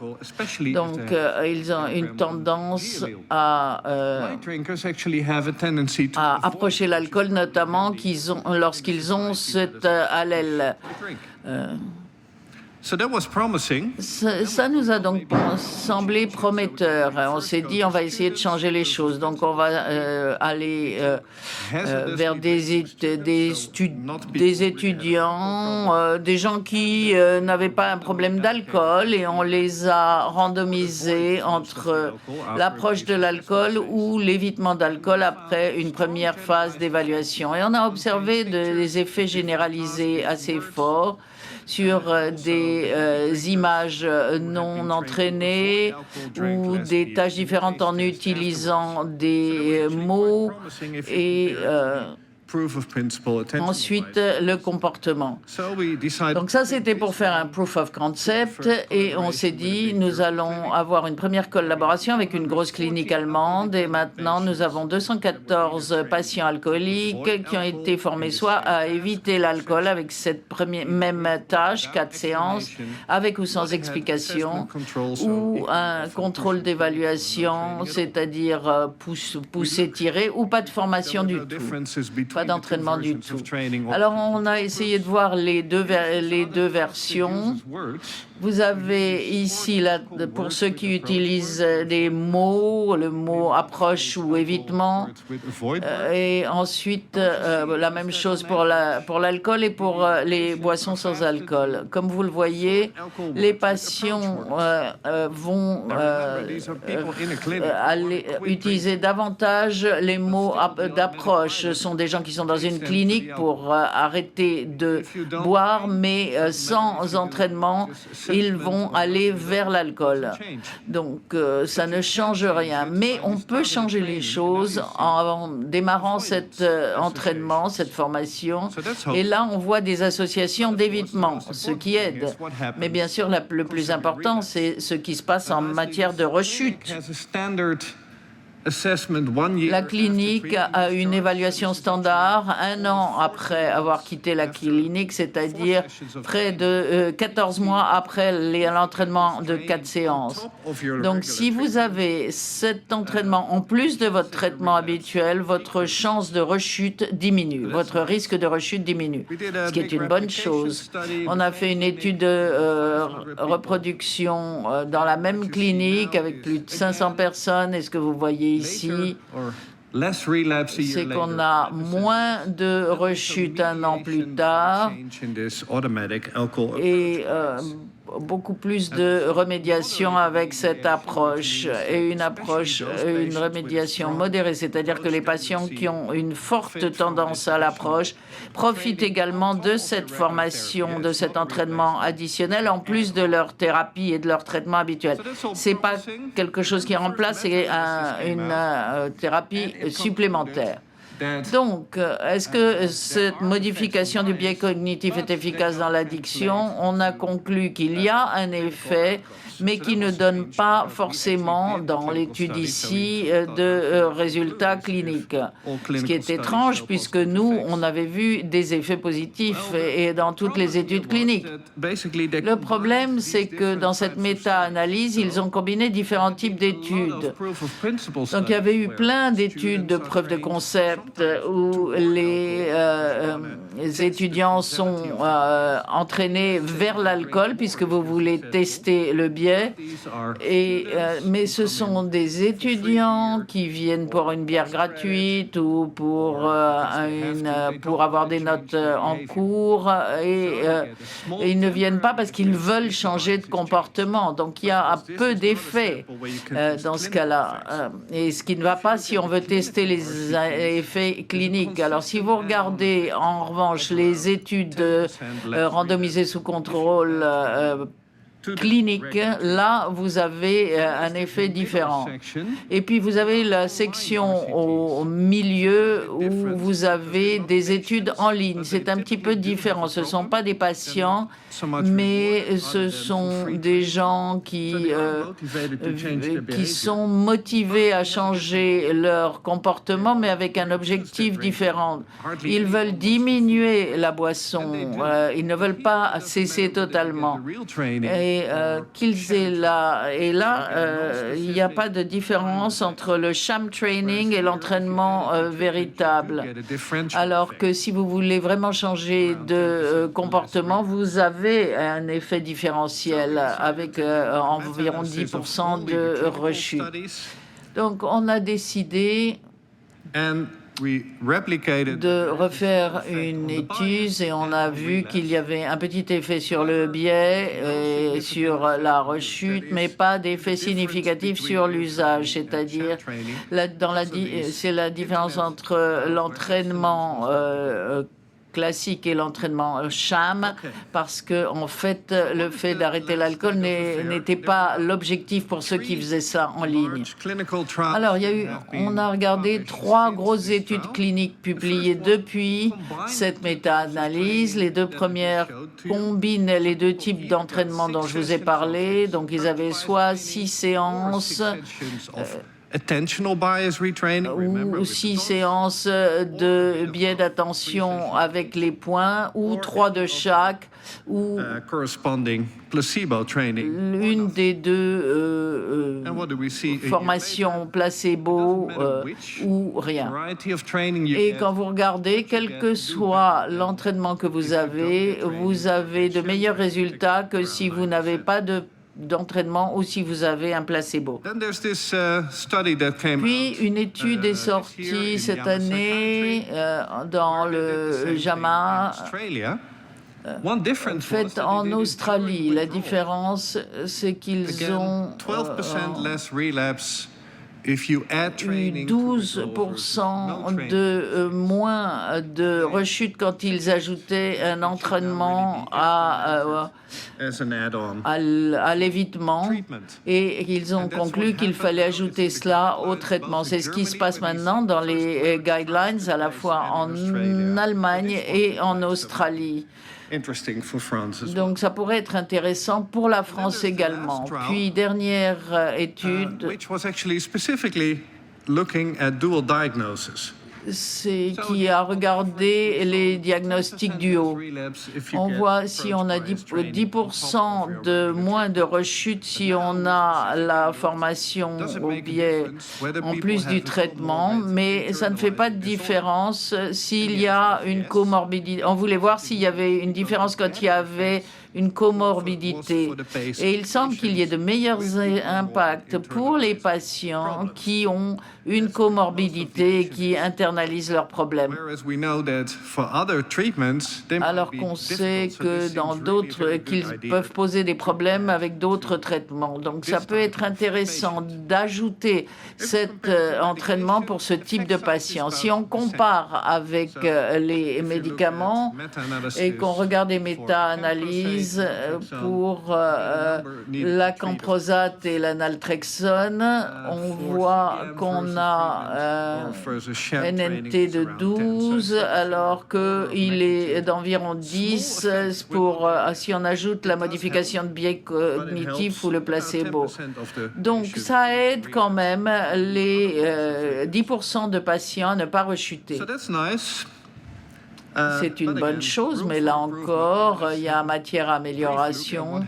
Donc, ils ont une tendance à approcher l'alcool, notamment lorsqu'ils ont cet allèle. Ça nous a donc semblé prometteur. On s'est dit, on va essayer de changer les choses. Donc, on va aller vers des étudiants, des gens qui n'avaient pas un problème d'alcool, et on les a randomisés entre l'approche de l'alcool ou l'évitement d'alcool après une première phase d'évaluation. Et on a observé des effets généralisés assez forts sur des images non entraînées ou des tâches différentes en utilisant des mots. Et Ensuite, le comportement. Donc ça, c'était pour faire un proof of concept et on s'est dit, nous allons avoir une première collaboration avec une grosse clinique allemande et maintenant, nous avons 214 patients alcooliques qui ont été formés soit à éviter l'alcool avec cette même tâche, 4 séances, avec ou sans explication, ou un contrôle d'évaluation, c'est-à-dire pousser, tirer, ou pas de formation du tout. Pas d'entraînement du tout. Alors, on a essayé de voir les deux versions. Vous avez ici, là, pour ceux qui utilisent des mots, le mot approche ou évitement. Et ensuite, la même chose pour l'alcool et pour les boissons sans alcool. Comme vous le voyez, les patients vont aller utiliser davantage les mots d'approche. Ce sont des gens qui sont dans une clinique pour arrêter de boire, mais sans entraînement, ils vont aller vers l'alcool. Donc, ça ne change rien. Mais on peut changer les choses en démarrant cet entraînement, cette formation. Et là, on voit des associations d'évitement, ce qui aide. Mais bien sûr, le plus important, c'est ce qui se passe en matière de rechute. La clinique a une évaluation standard 1 an après avoir quitté la clinique, c'est-à-dire près de 14 mois après l'entraînement de 4 séances. Donc, si vous avez cet entraînement en plus de votre traitement habituel, votre chance de rechute diminue, votre risque de rechute diminue, ce qui est une bonne chose. On a fait une étude de reproduction dans la même clinique avec plus de 500 personnes. Est-ce que vous voyez ici, c'est qu'on a moins de rechutes 1 an plus tard et beaucoup plus de remédiation avec cette approche et une remédiation modérée, c'est-à-dire que les patients qui ont une forte tendance à l'approche profitent également de cette formation, de cet entraînement additionnel en plus de leur thérapie et de leur traitement habituel. C'est pas quelque chose qui remplace, c'est une thérapie supplémentaire. Donc, est-ce que cette modification du biais cognitif est efficace dans l'addiction? On a conclu qu'il y a un effet, mais qui ne donne pas forcément, dans l'étude ici, de résultats cliniques. Ce qui est étrange, puisque nous, on avait vu des effets positifs et dans toutes les études cliniques. Le problème, c'est que dans cette méta-analyse, ils ont combiné différents types d'études. Donc, il y avait eu plein d'études de preuve de concept où les étudiants sont entraînés vers l'alcool, puisque vous voulez tester le biais. Mais ce sont des étudiants qui viennent pour une bière gratuite ou pour avoir des notes en cours et ils ne viennent pas parce qu'ils veulent changer de comportement. Donc il y a un peu d'effet dans ce cas-là. Et ce qui ne va pas si on veut tester les effets cliniques. Alors si vous regardez en revanche les études randomisées sous contrôle clinique, là, vous avez un effet différent. Et puis, vous avez la section au milieu où vous avez des études en ligne. C'est un petit peu différent. Ce ne sont pas des patients, mais ce sont des gens qui sont motivés à changer leur comportement, mais avec un objectif différent. Ils veulent diminuer la boisson. Ils ne veulent pas cesser totalement. Et là, il n'y a pas de différence entre le sham training et l'entraînement véritable. Alors que si vous voulez vraiment changer de comportement, vous avez un effet différentiel avec environ 10% de rechute. Donc, on a décidé de refaire une étude et on a vu qu'il y avait un petit effet sur le biais et sur la rechute, mais pas d'effet significatif sur l'usage. C'est-à-dire, c'est la différence entre l'entraînement classique et l'entraînement sham, parce que en fait, le fait d'arrêter l'alcool n'était pas l'objectif pour ceux qui faisaient ça en ligne. Alors, on a regardé 3 grosses études cliniques publiées depuis cette méta-analyse. Les 2 premières combinent les 2 types d'entraînement dont je vous ai parlé. Donc, ils avaient soit 6 séances ou 6 séances de biais d'attention avec les points, ou 3 de chaque, ou l'une des 2 formations placebo ou rien. Et quand vous regardez, quel que soit l'entraînement que vous avez de meilleurs résultats que si vous n'avez pas d'entraînement ou si vous avez un placebo. Puis une étude est sortie cette année dans le JAMA, faite en Australie. La différence, c'est qu'ils ont eu 12% de moins de rechutes quand ils ajoutaient un entraînement à l'évitement, et ils ont conclu qu'il fallait ajouter cela au traitement. C'est ce qui se passe maintenant dans les guidelines, à la fois en Allemagne et en Australie. Donc ça pourrait être intéressant pour la France également. Puis dernière étude, c'est qui a regardé les diagnostics duaux. On voit si on a 10% de moins de rechutes si on a la formation au biais en plus du traitement, mais ça ne fait pas de différence s'il y a une comorbidité. On voulait voir s'il y avait une différence quand il y avait une comorbidité. Et il semble qu'il y ait de meilleurs impacts pour les patients qui ont une comorbidité et qui internalisent leurs problèmes. Alors qu'on sait que dans d'autres, qu'ils peuvent poser des problèmes avec d'autres traitements. Donc ça peut être intéressant d'ajouter cet entraînement pour ce type de patients. Si on compare avec les médicaments et qu'on regarde des méta-analyses pour l'acamprosate et la naltrexone, on voit qu'on a NNT de 12, alors qu'il est d'environ 10 pour, si on ajoute la modification de biais cognitifs ou le placebo. Donc, ça aide quand même les 10% de patients à ne pas rechuter. C'est une bonne chose, mais là encore, il y a matière à amélioration.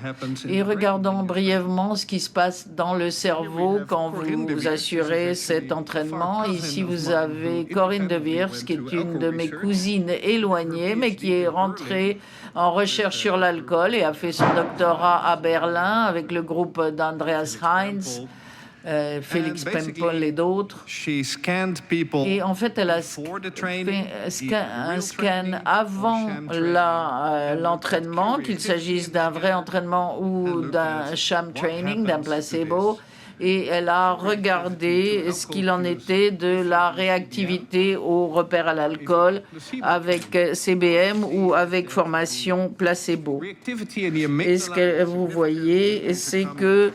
Et regardons brièvement ce qui se passe dans le cerveau quand vous assurez cet entraînement. Ici, vous avez Corinne De Viers, qui est une de mes cousines éloignées, mais qui est rentrée en recherche sur l'alcool et a fait son doctorat à Berlin avec le groupe d'Andreas Heinz, Félix Pempel et d'autres. Et en fait, elle a fait un scan avant l'entraînement, qu'il s'agisse d'un vrai entraînement ou d'un sham training, d'un placebo. Et elle a regardé ce qu'il en était de la réactivité au repère à l'alcool avec CBM ou avec formation placebo. Et ce que vous voyez, c'est que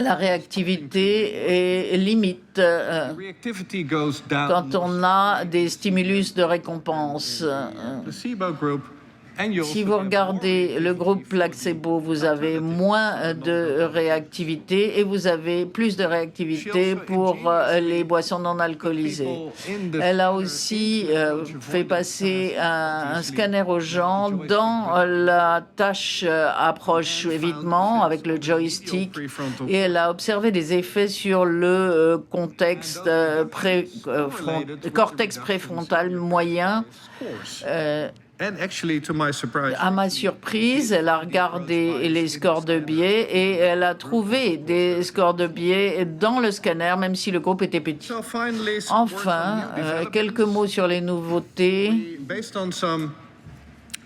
la réactivité est limite quand on a des stimulus de récompense. Si vous regardez le groupe placebo, vous avez moins de réactivité et vous avez plus de réactivité pour les boissons non alcoolisées. Elle a aussi fait passer un scanner aux gens dans la tâche approche évitement avec le joystick, et elle a observé des effets sur le cortex préfrontal moyen. À ma surprise, elle a regardé les scores de biais et elle a trouvé des scores de biais dans le scanner, même si le groupe était petit. Enfin, quelques mots sur les nouveautés.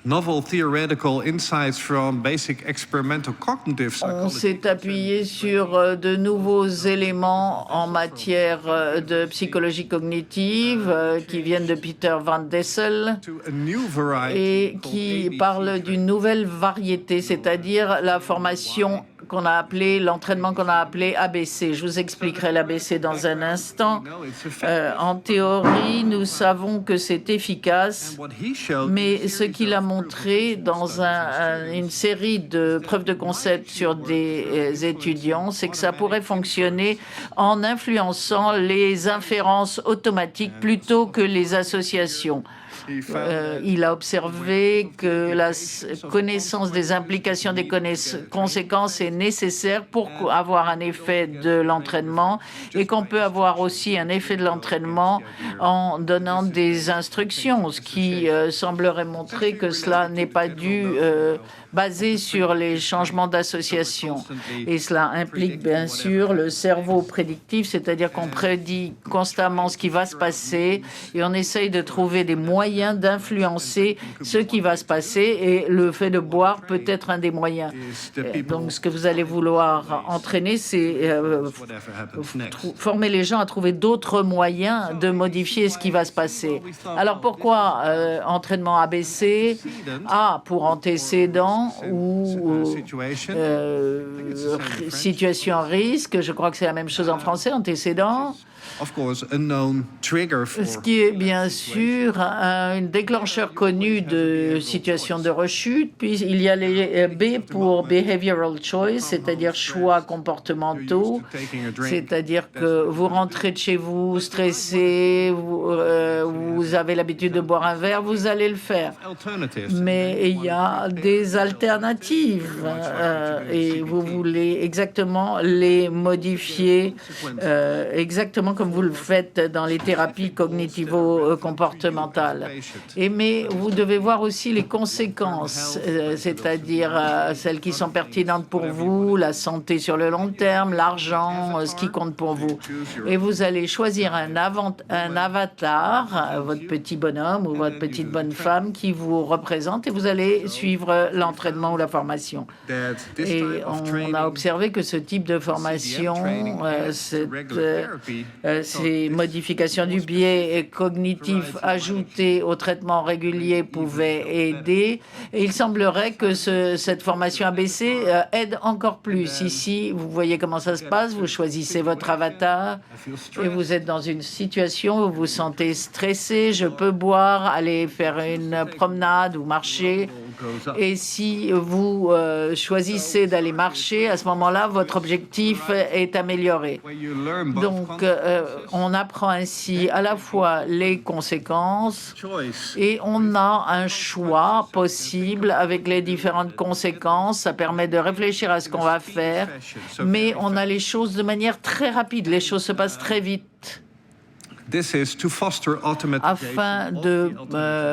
novel theoretical insights from basic experimental cognitive On psychology s'est appuyé sur de nouveaux éléments en matière de psychologie cognitive qui viennent de Peter Van Dessel to a new variety et called qui ABC parle d'une nouvelle variété, c'est-à-dire la formation qu'on a appelée, l'entraînement qu'on a appelé ABC. Je vous expliquerai l'ABC dans un instant. En théorie, nous savons que c'est efficace, What he showed mais ce qu'il a montré dans une série de preuves de concept sur des étudiants, c'est que ça pourrait fonctionner en influençant les inférences automatiques plutôt que les associations. Il a observé que la connaissance des implications des conséquences est nécessaire pour avoir un effet de l'entraînement et qu'on peut avoir aussi un effet de l'entraînement en donnant des instructions, ce qui semblerait montrer que cela n'est pas dû basé sur les changements d'association. Et cela implique bien sûr le cerveau prédictif, c'est-à-dire qu'on prédit constamment ce qui va se passer et on essaye de trouver des moyens d'influencer ce qui va se passer, et le fait de boire peut être un des moyens. Donc ce que vous allez vouloir entraîner, c'est former les gens à trouver d'autres moyens de modifier ce qui va se passer. Alors pourquoi entraînement ABC? A pour antécédent ou situation à risque, je crois que c'est la même chose en français, antécédent. Ce qui est bien sûr un déclencheur connu de situation de rechute. Puis il y a les B pour behavioral choice, c'est-à-dire choix comportementaux, c'est-à-dire que vous rentrez de chez vous stressé, vous avez l'habitude de boire un verre, vous allez le faire. Mais il y a des alternatives et vous voulez exactement les modifier, exactement comme vous le faites dans les thérapies cognitivo-comportementales. Mais vous devez voir aussi les conséquences, c'est-à-dire celles qui sont pertinentes pour vous, la santé sur le long terme, l'argent, ce qui compte pour vous. Et vous allez choisir un avatar, votre petit bonhomme ou votre petite bonne femme qui vous représente, et vous allez suivre l'entraînement ou la formation. Et on a observé que ce type de formation, ces modifications du biais cognitif ajoutées au traitement régulier pouvaient aider. Et il semblerait que cette formation ABC aide encore plus. Ici, vous voyez comment ça se passe. Vous choisissez votre avatar et vous êtes dans une situation où vous vous sentez stressé. Je peux boire, aller faire une promenade ou marcher. Et si vous choisissez d'aller marcher, à ce moment-là, votre objectif est amélioré. Donc, on apprend ainsi à la fois les conséquences et on a un choix possible avec les différentes conséquences. Ça permet de réfléchir à ce qu'on va faire, mais on a les choses de manière très rapide. Les choses se passent très vite, afin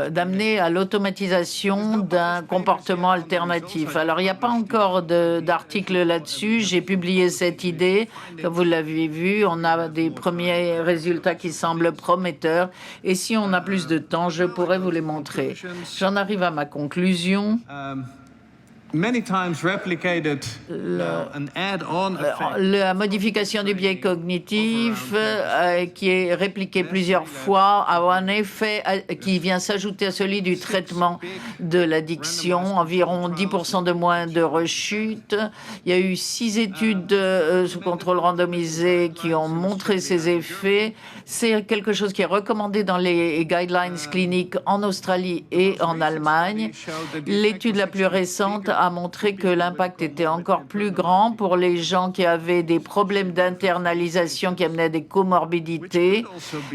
d'amener à l'automatisation d'un comportement alternatif. Alors, il n'y a pas encore d'article là-dessus. J'ai publié cette idée. Comme vous l'avez vu, on a des premiers résultats qui semblent prometteurs. Et si on a plus de temps, je pourrais vous les montrer. J'en arrive à ma conclusion. La modification du biais cognitif qui est répliquée plusieurs fois a un effet qui vient s'ajouter à celui du traitement de l'addiction, environ 10% de moins de rechute. Il y a eu 6 études sous contrôle randomisé qui ont montré ces effets. C'est quelque chose qui est recommandé dans les guidelines cliniques en Australie et en Allemagne. L'étude la plus récente a montré que l'impact était encore plus grand pour les gens qui avaient des problèmes d'internalisation qui amenaient des comorbidités,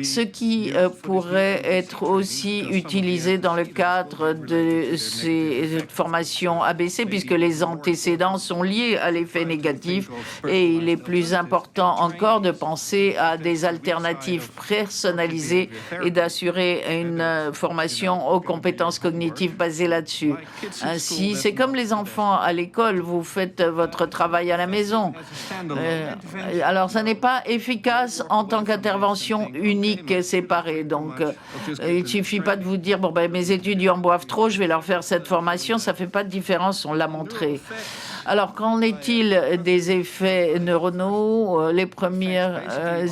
ce qui pourrait être aussi utilisé dans le cadre de ces formations ABC, puisque les antécédents sont liés à l'effet négatif, et il est plus important encore de penser à des alternatives personnalisées et d'assurer une formation aux compétences cognitives basées là-dessus. Ainsi, c'est comme les enfants à l'école, vous faites votre travail à la maison. Alors, ça n'est pas efficace en tant qu'intervention unique et séparée. Donc, il ne suffit pas de vous dire, bon, ben, mes étudiants boivent trop, je vais leur faire cette formation. Ça ne fait pas de différence, on l'a montré. Alors, qu'en est-il des effets neuronaux? Les premières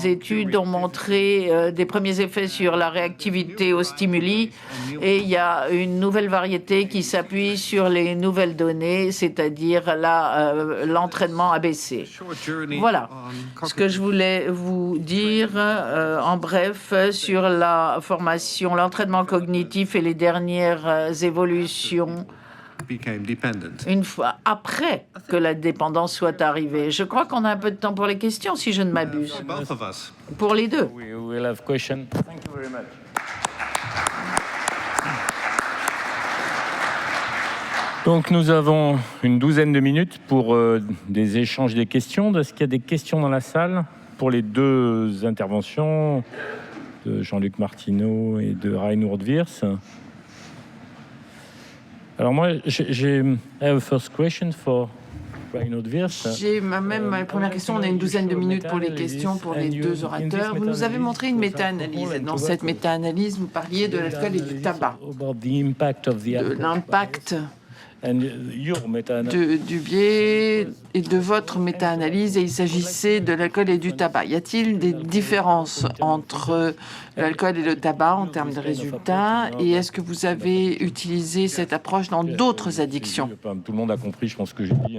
études ont montré des premiers effets sur la réactivité aux stimuli et il y a une nouvelle variété qui s'appuie sur les nouvelles données, c'est-à-dire l'entraînement ABC. Voilà ce que je voulais vous dire en bref sur la formation, l'entraînement cognitif et les dernières évolutions une fois après que la dépendance soit arrivée. Je crois qu'on a un peu de temps pour les questions, si je ne m'abuse. Pour les deux. We will have questions. Thank you very much. Donc nous avons une douzaine de minutes pour des échanges, des questions. Est-ce qu'il y a des questions dans la salle pour les deux interventions de Jean-Luc Martineau et de Reinhold Wirtz? Alors moi, j'ai a first question for Reinhold Wirtz. J'ai ma première question. On a une douzaine de minutes pour les questions pour les deux orateurs. Vous nous avez montré une méta-analyse. Dans cette méta-analyse, vous parliez de l'alcool et du tabac, de l'impact du biais et de votre méta-analyse, et il s'agissait de l'alcool et du tabac. Y a-t-il des différences entre l'alcool et le tabac en termes de résultats, et est-ce que vous avez utilisé cette approche dans d'autres addictions? Tout le monde a compris, je pense, ce que j'ai dit.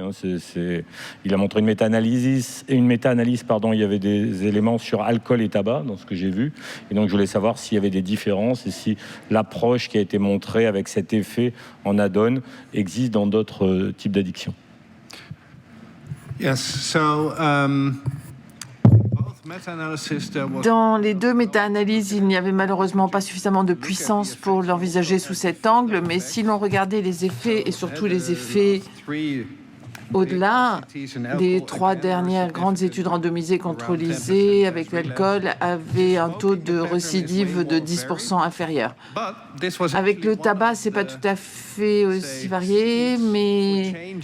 Il a montré une méta-analyse, il y avait des éléments sur alcool et tabac dans ce que j'ai vu, et donc je voulais savoir s'il y avait des différences et si l'approche qui a été montrée avec cet effet en add-on existe dans d'autres types d'addictions. Dans les deux méta-analyses, il n'y avait malheureusement pas suffisamment de puissance pour l'envisager sous cet angle, mais si l'on regardait les effets, et surtout les effets au-delà, les 3 dernières grandes études randomisées contrôlisées avec l'alcool avaient un taux de récidive de 10% inférieur. Avec le tabac, c'est pas tout à fait aussi varié, mais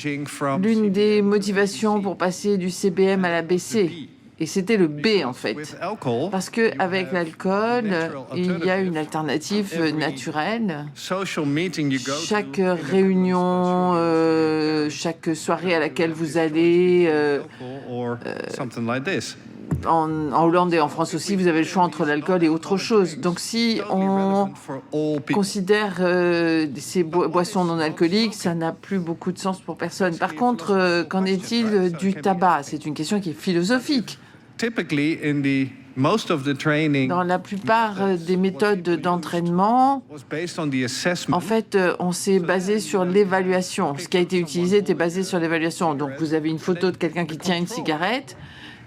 l'une des motivations pour passer du CBM à la BC, et c'était le B en fait, parce qu'avec l'alcool, il y a une alternative naturelle. Chaque réunion, chaque soirée à laquelle vous allez, en Hollande et en France aussi, vous avez le choix entre l'alcool et autre chose. Donc si on considère ces boissons non alcooliques, ça n'a plus beaucoup de sens pour personne. Par contre, qu'en est-il du tabac? C'est une question qui est philosophique. Dans la plupart des méthodes d'entraînement, en fait, on s'est basé sur l'évaluation. Ce qui a été utilisé était basé sur l'évaluation. Donc, vous avez une photo de quelqu'un qui tient une cigarette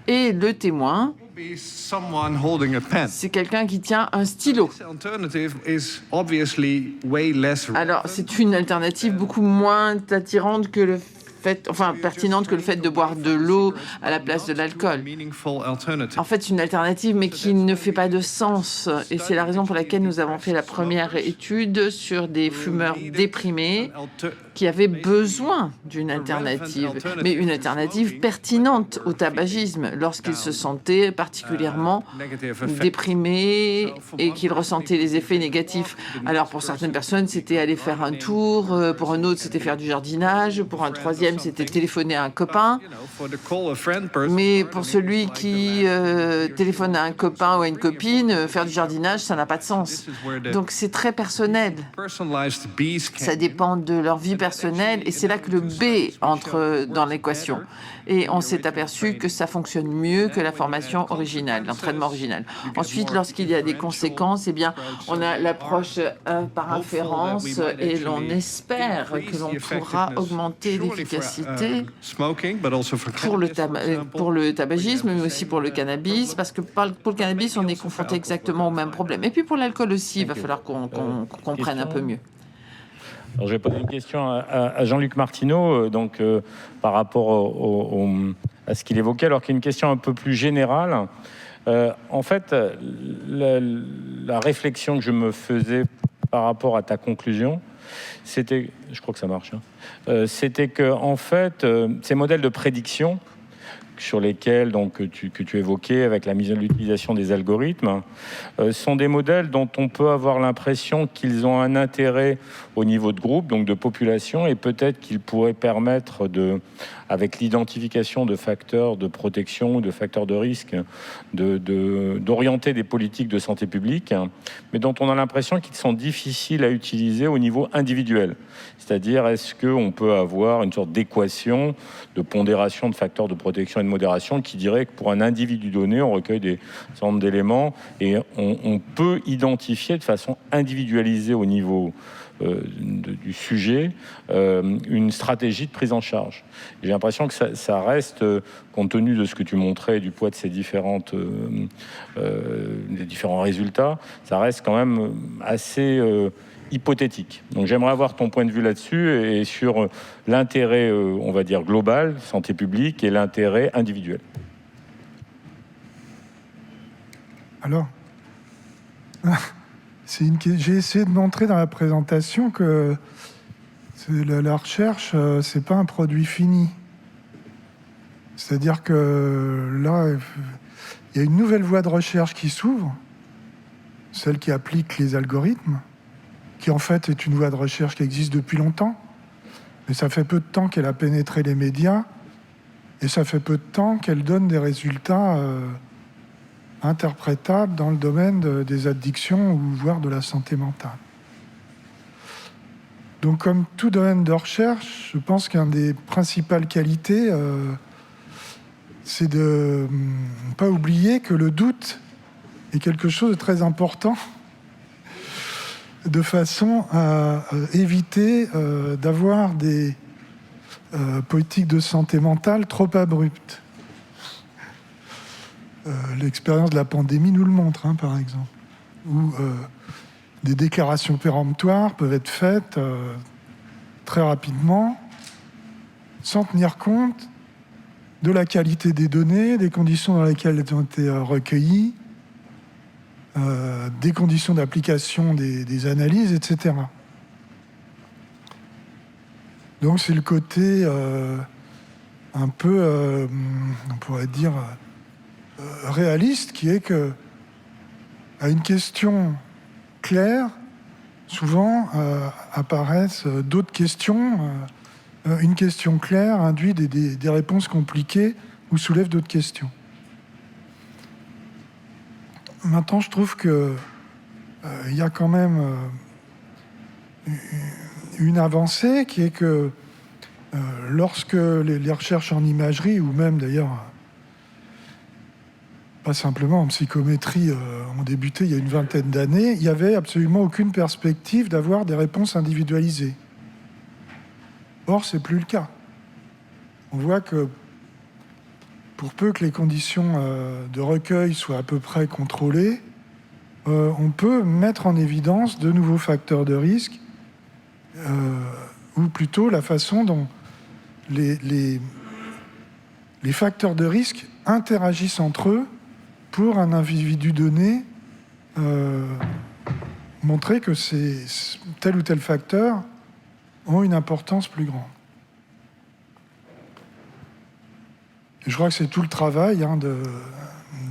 et le témoin, c'est quelqu'un qui tient un stylo. Alors, c'est une alternative beaucoup moins attirante que le pertinente que le fait de boire de l'eau à la place de l'alcool. En fait, c'est une alternative, mais qui ne fait pas de sens. Et c'est la raison pour laquelle nous avons fait la première étude sur des fumeurs déprimés qui avaient besoin d'une alternative, mais une alternative pertinente au tabagisme lorsqu'ils se sentaient particulièrement déprimés et qu'ils ressentaient les effets négatifs. Alors, pour certaines personnes, c'était aller faire un tour, pour un autre, c'était faire du jardinage, pour un troisième, c'était téléphoner à un copain. Mais pour celui qui téléphone à un copain ou à une copine, faire du jardinage, ça n'a pas de sens. Donc c'est très personnel. Ça dépend de leur vie personnelle et c'est là que le B entre dans l'équation. Et on s'est aperçu que ça fonctionne mieux que la formation originale, l'entraînement original. Ensuite, lorsqu'il y a des conséquences, eh bien, on a l'approche par inférence et l'on espère que l'on pourra augmenter l'efficacité pour le tabagisme, mais aussi pour le cannabis, parce que pour le cannabis, on est confronté exactement au même problème. Et puis pour l'alcool aussi, il va falloir qu'on comprenne un peu mieux. Alors, je vais poser une question à Jean-Luc Martineau, par rapport à ce qu'il évoquait, alors qu'il y a une question un peu plus générale. En fait, la réflexion que je me faisais par rapport à ta conclusion, je crois que ça marche, c'était que, en fait, ces modèles de prédiction sur lesquels que tu évoquais avec la mise en utilisation des algorithmes, sont des modèles dont on peut avoir l'impression qu'ils ont un intérêt au niveau de groupe, donc de population, et peut-être qu'ils pourraient permettre, avec l'identification de facteurs de protection ou de facteurs de risque, d'orienter des politiques de santé publique, mais dont on a l'impression qu'ils sont difficiles à utiliser au niveau individuel. C'est-à-dire, est-ce qu'on peut avoir une sorte d'équation de pondération de facteurs de protection et de modération qui dirait que pour un individu donné, on recueille des certain nombre d'éléments et on peut identifier de façon individualisée au niveau du sujet une stratégie de prise en charge. J'ai l'impression que ça reste, compte tenu de ce que tu montrais, du poids de ces des différents résultats, ça reste quand même assez hypothétique. Donc j'aimerais avoir ton point de vue là-dessus et sur l'intérêt, on va dire, global, santé publique, et l'intérêt individuel. Alors, j'ai essayé de montrer dans la présentation que la recherche, c'est pas un produit fini. C'est-à-dire que là, il y a une nouvelle voie de recherche qui s'ouvre, celle qui applique les algorithmes, qui en fait est une voie de recherche qui existe depuis longtemps, mais ça fait peu de temps qu'elle a pénétré les médias, et ça fait peu de temps qu'elle donne des résultats interprétables dans le domaine des addictions ou voire de la santé mentale. Donc comme tout domaine de recherche, je pense qu'une des principales qualités, c'est de ne pas oublier que le doute est quelque chose de très important, de façon à éviter d'avoir des politiques de santé mentale trop abruptes. L'expérience de la pandémie nous le montre, par exemple, où des déclarations péremptoires peuvent être faites très rapidement, sans tenir compte de la qualité des données, des conditions dans lesquelles elles ont été recueillies, des conditions d'application des analyses, etc. Donc c'est le côté un peu, on pourrait dire, réaliste, qui est que à une question claire, souvent apparaissent d'autres questions. Une question claire induit des réponses compliquées ou soulève d'autres questions. Maintenant, je trouve qu'il y a quand même une avancée qui est que lorsque les recherches en imagerie, ou même d'ailleurs pas simplement en psychométrie, ont débuté il y a une vingtaine d'années, il n'y avait absolument aucune perspective d'avoir des réponses individualisées. Or, ce n'est plus le cas. On voit que pour peu que les conditions de recueil soient à peu près contrôlées, on peut mettre en évidence de nouveaux facteurs de risque, ou plutôt la façon dont les facteurs de risque interagissent entre eux pour un individu donné, montrer que tel ou tel facteur ont une importance plus grande. Et je crois que c'est tout le travail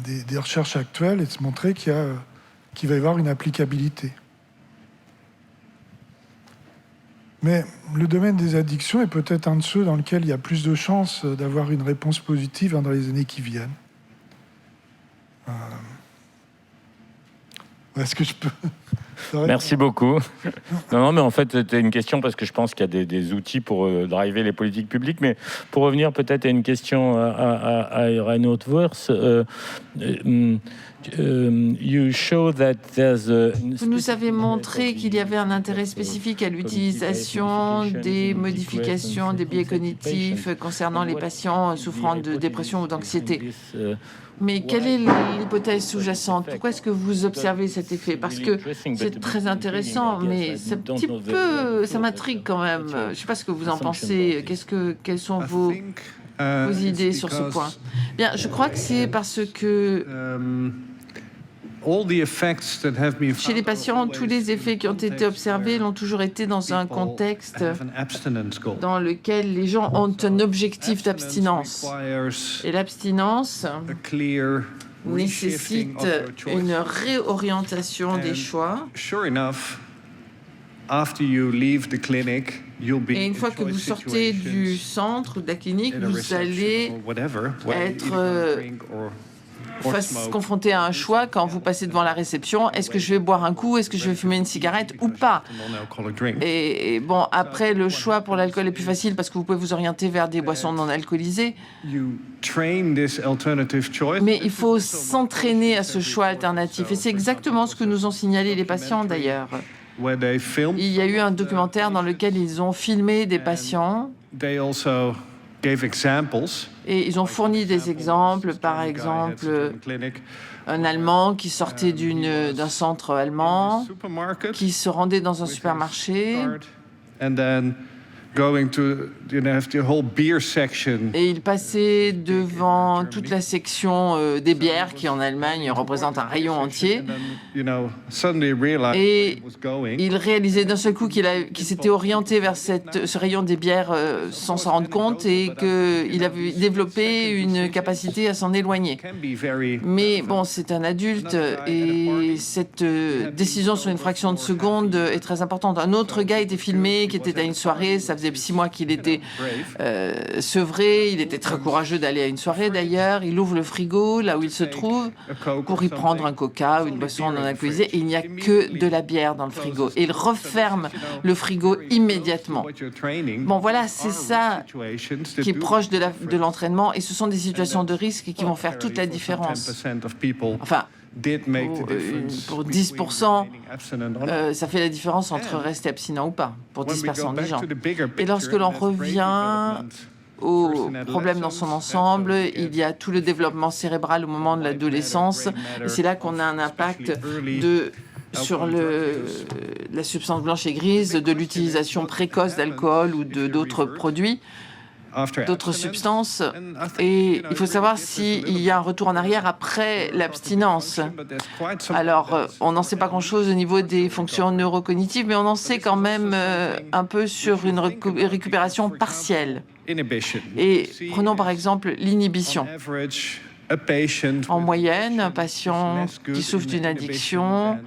des recherches actuelles, et de se montrer qu'il va y avoir une applicabilité. Mais le domaine des addictions est peut-être un de ceux dans lesquels il y a plus de chances d'avoir une réponse positive dans les années qui viennent. Est-ce que je peux... Merci beaucoup. Non, mais en fait, c'était une question parce que je pense qu'il y a des outils pour driver les politiques publiques. Mais pour revenir peut-être à une question à Reinhold Würth, vous nous avez montré qu'il y avait un intérêt spécifique à l'utilisation des modifications des biais cognitifs concernant les patients souffrant de dépression ou d'anxiété. Mais quelle est l'hypothèse sous-jacente? Pourquoi est-ce que vous observez cet effet? Parce que c'est très intéressant, mais c'est un petit peu... ça m'intrigue quand même. Je ne sais pas ce que vous en pensez. Quelles sont vos idées sur ce point? Bien, je crois que c'est parce que Chez les patients, tous les effets qui ont été observés l'ont toujours été dans un contexte dans lequel les gens ont un objectif d'abstinence. Et l'abstinence nécessite une réorientation des choix. Et une fois que vous sortez du centre, de la clinique, vous allez être confronté à un choix quand vous passez devant la réception. Est-ce que je vais boire un coup? Est-ce que je vais fumer une cigarette ou pas? Et bon, après, le choix pour l'alcool est plus facile parce que vous pouvez vous orienter vers des boissons non alcoolisées. Mais il faut s'entraîner à ce choix alternatif. Et c'est exactement ce que nous ont signalé les patients, d'ailleurs. Il y a eu un documentaire dans lequel ils ont filmé des patients et ils ont fourni des exemples, par exemple un Allemand qui sortait d'un centre allemand, qui se rendait dans un supermarché et il passait devant toute la section des bières qui en Allemagne représente un rayon entier et il réalisait d'un seul coup qu'il s'était orienté vers ce rayon des bières sans s'en rendre compte et qu'il avait développé une capacité à s'en éloigner. Mais bon, c'est un adulte et cette décision sur une fraction de seconde est très importante. Un autre gars était filmé qui était à une soirée, ça faisait 6 mois qu'il était sevré, il était très courageux d'aller à une soirée d'ailleurs, il ouvre le frigo là où il se trouve pour y prendre un coca ou une boisson non alcoolisée et il n'y a que de la bière dans le frigo et il referme le frigo immédiatement. Bon voilà, c'est ça qui est proche de l'entraînement et ce sont des situations de risque qui vont faire toute la différence. Enfin, pour 10%, ça fait la différence entre rester abstinent ou pas, pour 10% des gens. Et lorsque l'on revient au problème dans son ensemble, il y a tout le développement cérébral au moment de l'adolescence, et c'est là qu'on a un impact sur la substance blanche et grise, de l'utilisation précoce d'alcool ou d'autres produits, d'autres substances. Et il faut savoir s'il y a un retour en arrière après l'abstinence. Alors, on n'en sait pas grand-chose au niveau des fonctions neurocognitives, mais on en sait quand même un peu sur une récupération partielle. Et prenons par exemple l'inhibition. En moyenne, un patient qui souffre d'une addiction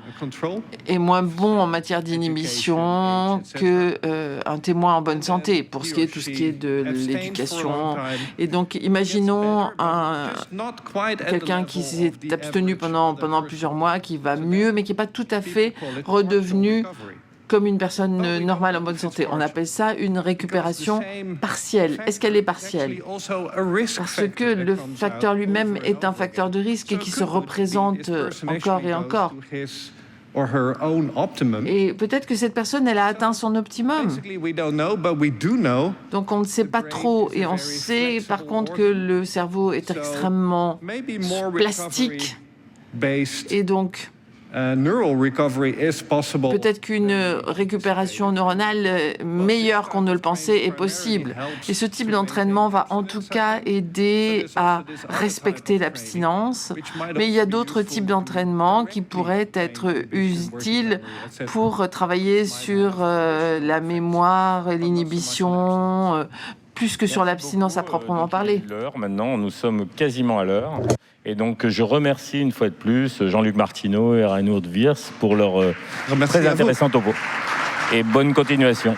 est moins bon en matière d'inhibition qu'un témoin en bonne santé pour tout ce qui est de l'éducation. Et donc, imaginons quelqu'un qui s'est abstenu pendant plusieurs mois, qui va mieux, mais qui n'est pas tout à fait redevenu comme une personne normale en bonne santé. On appelle ça une récupération partielle. Est-ce qu'elle est partielle? Parce que le facteur lui-même est un facteur de risque et qui se représente encore et encore. Et peut-être que cette personne, elle a atteint son optimum. Donc on ne sait pas trop. Et on sait par contre que le cerveau est extrêmement plastique. Et donc, peut-être qu'une récupération neuronale meilleure qu'on ne le pensait est possible. Et ce type d'entraînement va en tout cas aider à respecter l'abstinence. Mais il y a d'autres types d'entraînement qui pourraient être utiles pour travailler sur la mémoire, l'inhibition, plus que sur l'abstinence à proprement parler. Maintenant, nous sommes quasiment à l'heure. Et donc, je remercie une fois de plus Jean-Luc Martineau et Reinhold Wirtz pour leur très intéressant topo. Et bonne continuation.